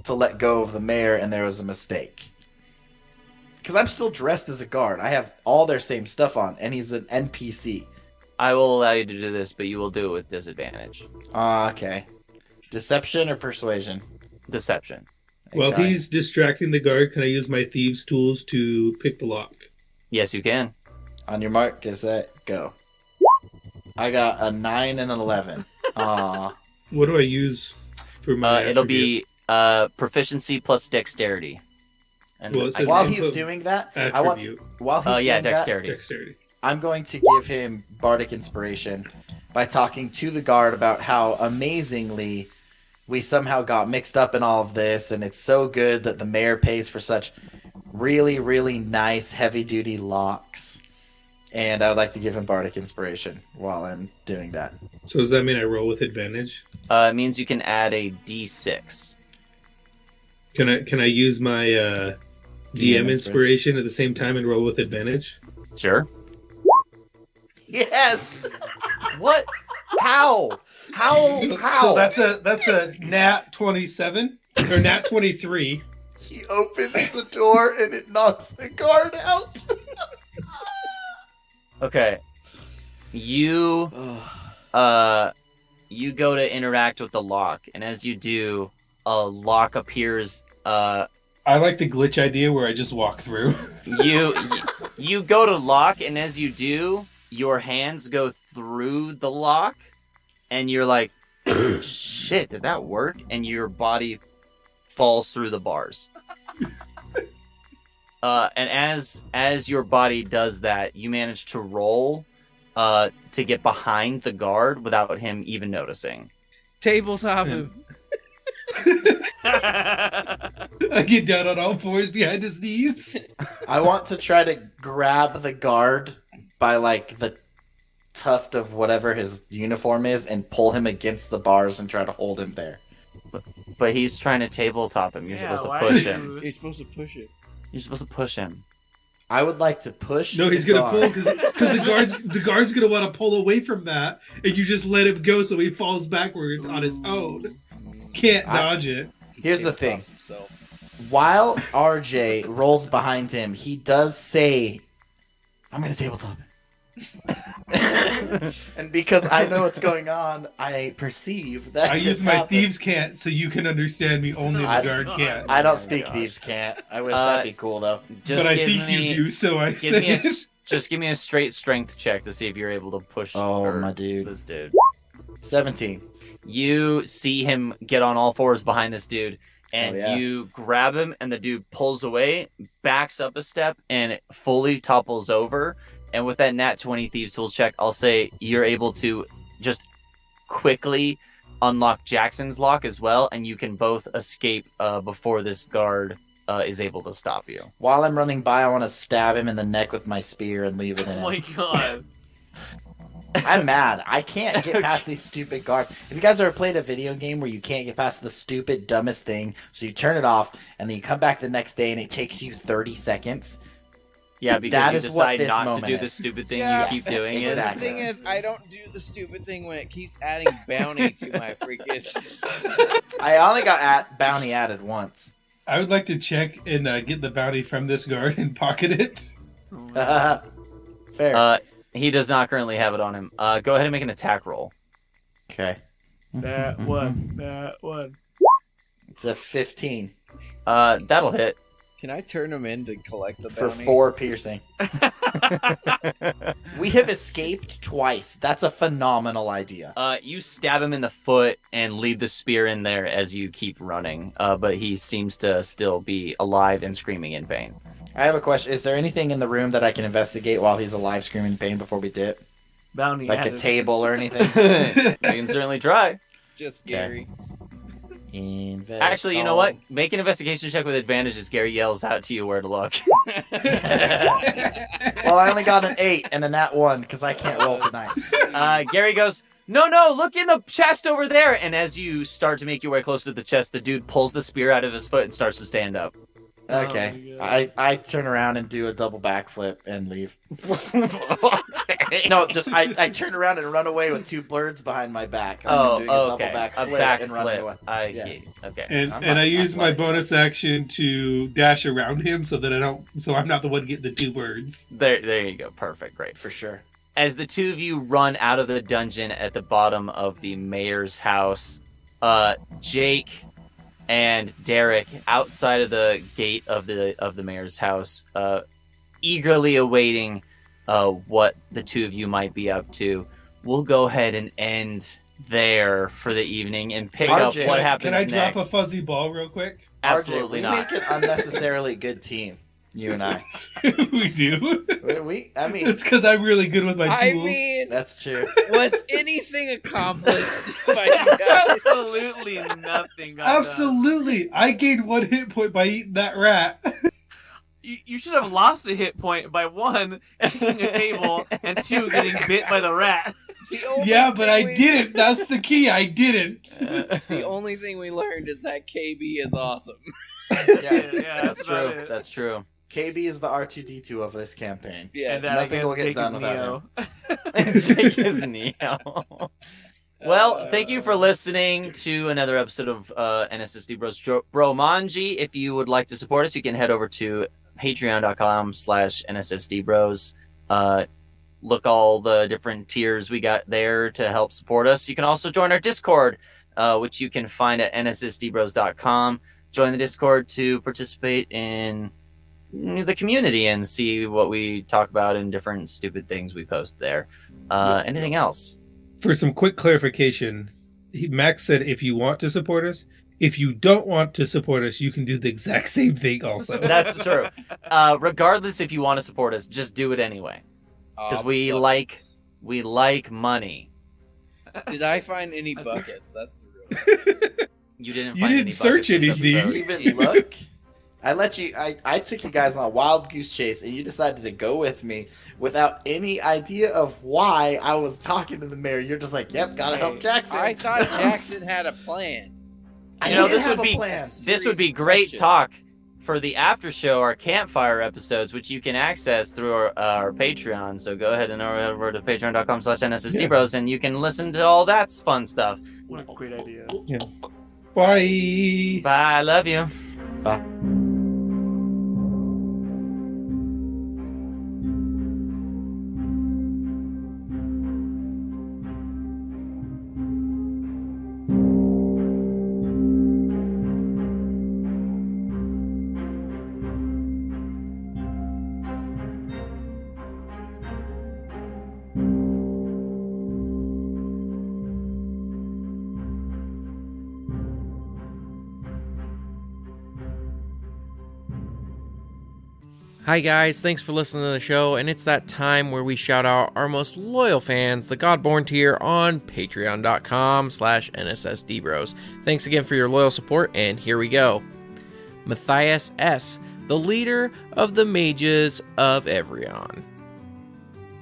to let go of the mayor and there was a mistake. Because I'm still dressed as a guard. I have all their same stuff on, and he's an NPC. I will allow you to do this, but you will do it with disadvantage. Okay. Deception or persuasion? Deception. While Okay. he's distracting the guard, can I use my thieves' tools to pick the lock? Yes, you can. On your mark, get set, go. I got a 9 and an 11. Aw. What do I use for my It'll attribute? be proficiency plus dexterity. And Well, it says While input he's doing that, I want. attribute, While he's yeah, doing that, dexterity. dexterity. I'm going to give him bardic inspiration by talking to the guard about how amazingly we somehow got mixed up in all of this, and it's so good that the mayor pays for such really, really nice heavy-duty locks. And I would like to give him bardic inspiration while I'm doing that. So does that mean I roll with advantage? It means you can add a d6. Can I use my DM inspiration at the same time and roll with advantage? Sure. Yes! What? How? How? So that's a nat 27 or nat 23. He opens the door and it knocks the guard out. Okay. You you go to interact with the lock, and as you do, a lock appears. I like the glitch idea where I just walk through. You go to lock, and as you do, your hands go through the lock, and you're like, "Shit, did that work?" And your body falls through the bars. And as your body does that, you manage to roll to get behind the guard without him even noticing. Tabletop him. I get down on all fours behind his knees. I want to try to grab the guard by like the tuft of whatever his uniform is and pull him against the bars and try to hold him there. But he's trying to tabletop him. You're Yeah, supposed to why push are him. You're supposed to push it. You're supposed to push him. I would like to push. No, he's the gonna pull guard. because the guard's gonna want to pull away from that, and you just let him go so he falls backwards on his own. Can't dodge it. Here's the thing. Toss himself. While RJ rolls behind him, he does say, "I'm gonna tabletop it." And because I know what's going on, I perceive that I use this my happens. thieves' can't so you can understand me. Only I- the guard can't. I don't Oh my speak gosh. thieves can't. I wish that'd be cool though. Just But I give think me, you do, so I give me say. just give me a straight strength check to see if you're able to push. Oh, my dude. this dude. 17. You see him get on all fours behind this dude, and Oh, yeah. you grab him, and the dude pulls away, backs up a step, and it fully topples over. And with that nat 20 Thieves Tool check, I'll say you're able to just quickly unlock Jackson's lock as well, and you can both escape before this guard is able to stop you. While I'm running by, I want to stab him in the neck with my spear and leave it in Oh my him. god. I'm mad. I can't get past these stupid guards. If you guys ever played a video game where you can't get past the stupid, dumbest thing, so you turn it off, and then you come back the next day and it takes you 30 seconds. Yeah, because That you is what decide this not to moment do is. the stupid thing, Yeah, you keep doing it. exactly. The thing is, I don't do the stupid thing when it keeps adding bounty to my freaking. I only got bounty added once. I would like to check and get the bounty from this guard and pocket it. Fair. He does not currently have it on him. Go ahead and make an attack roll. Okay. That one. That one. It's a 15 That'll hit. Can I turn him in to collect the for bounty? 4 piercing. We have escaped twice. That's a phenomenal idea. You stab him in the foot and leave the spear in there as you keep running. But he seems to still be alive and screaming in pain. I have a question. Is there anything in the room that I can investigate while he's alive screaming in pain before we dip? Bounty Like a added. table or anything? You can certainly try. Just Gary. Actually, you know what? Make an investigation check with advantage as Gary yells out to you where to look. Well, I only got an 8 and a nat 1 because I can't roll tonight. Gary goes, no, look in the chest over there. And as you start to make your way closer to the chest, the dude pulls the spear out of his foot and starts to stand up. Okay. Oh my I turn around and do a double backflip and leave. Okay. No, just I turn around and run away with 2 birds behind my back. Oh, doing a double okay. A backflip back and running away. flip. I Yes. see. Okay. And I'm and not- I use I'm my like- bonus action to dash around him so that I'm not the one getting the 2 birds. There you go. Perfect. Great. For sure. As the two of you run out of the dungeon at the bottom of the mayor's house, Jake and Derek outside of the gate of the mayor's house, eagerly awaiting what the two of you might be up to. We'll go ahead and end there for the evening and pick up RJ, what happens Can I next. drop a fuzzy ball real quick? Absolutely RJ, not. We make an unnecessarily good team. You and I. We do. I mean, It's because I'm really good with my tools. I mean, that's true. was anything accomplished by you guys? Absolutely nothing. got done. Absolutely. I gained 1 hit point by eating that rat. You should have lost a hit point by 1, kicking a table, and 2, getting bit by the rat. The only Yeah, but thing I we- didn't. That's the key. I didn't. The only thing we learned is that KB is awesome. Yeah. That's about true. it. That's true. KB is the R2D2 of this campaign. Yeah. And I nothing guess will get Jake done is without Neo. Jake is Neo. Well, thank you for listening to another episode of NSSDBros Bromanji. If you would like to support us, you can head over to patreon.com/NSSDBros. Look all the different tiers we got there to help support us. You can also join our Discord, which you can find at nssdbros.com. Join the Discord to participate in the community and see what we talk about and different stupid things we post there. Anything else? For some quick clarification, Max said if you want to support us, if you don't want to support us, you can do the exact same thing also. That's true. Regardless, if you want to support us, just do it anyway. Because we buckets. like money. Did I find any buckets? That's the real. You didn't You find didn't any search buckets this anything. episode. You even look. I let you. I took you guys on a wild goose chase, and you decided to go with me without any idea of why I was talking to the mayor. You're just like, "Yep, gotta help Jackson." I thought Jackson had a plan. You know, did this have would a be plan. this would be great talk for the after show, our campfire episodes, which you can access through our Patreon. So go ahead and over to patreon.com/NSSDBros, and you can listen to all that fun stuff. What a great idea. Bye. Bye, love you. Hi guys, thanks for listening to the show, and it's that time where we shout out our most loyal fans, the Godborn tier, on patreon.com/NSSDBros. Thanks again for your loyal support, and here we go. Matthias S., the leader of the mages of Evrion.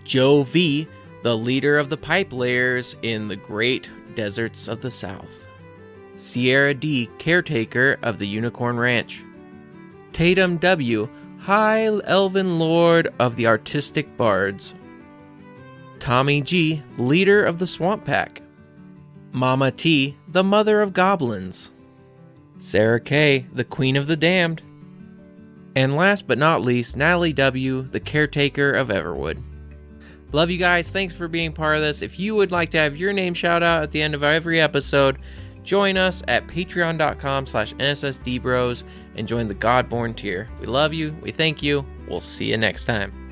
Joe V., the leader of the pipe layers in the great deserts of the south. Sierra D., caretaker of the Unicorn Ranch. Tatum W., High Elven Lord of the Artistic Bards. Tommy G., leader of the Swamp Pack. Mama T., the mother of goblins. Sarah K., the queen of the damned. And last but not least, Natalie W., the caretaker of Everwood. Love you guys. Thanks for being part of this. If you would like to have your name shout out at the end of every episode, join us at patreon.com/NSSDBros and join the Godborn tier. We love you. We thank you. We'll see you next time.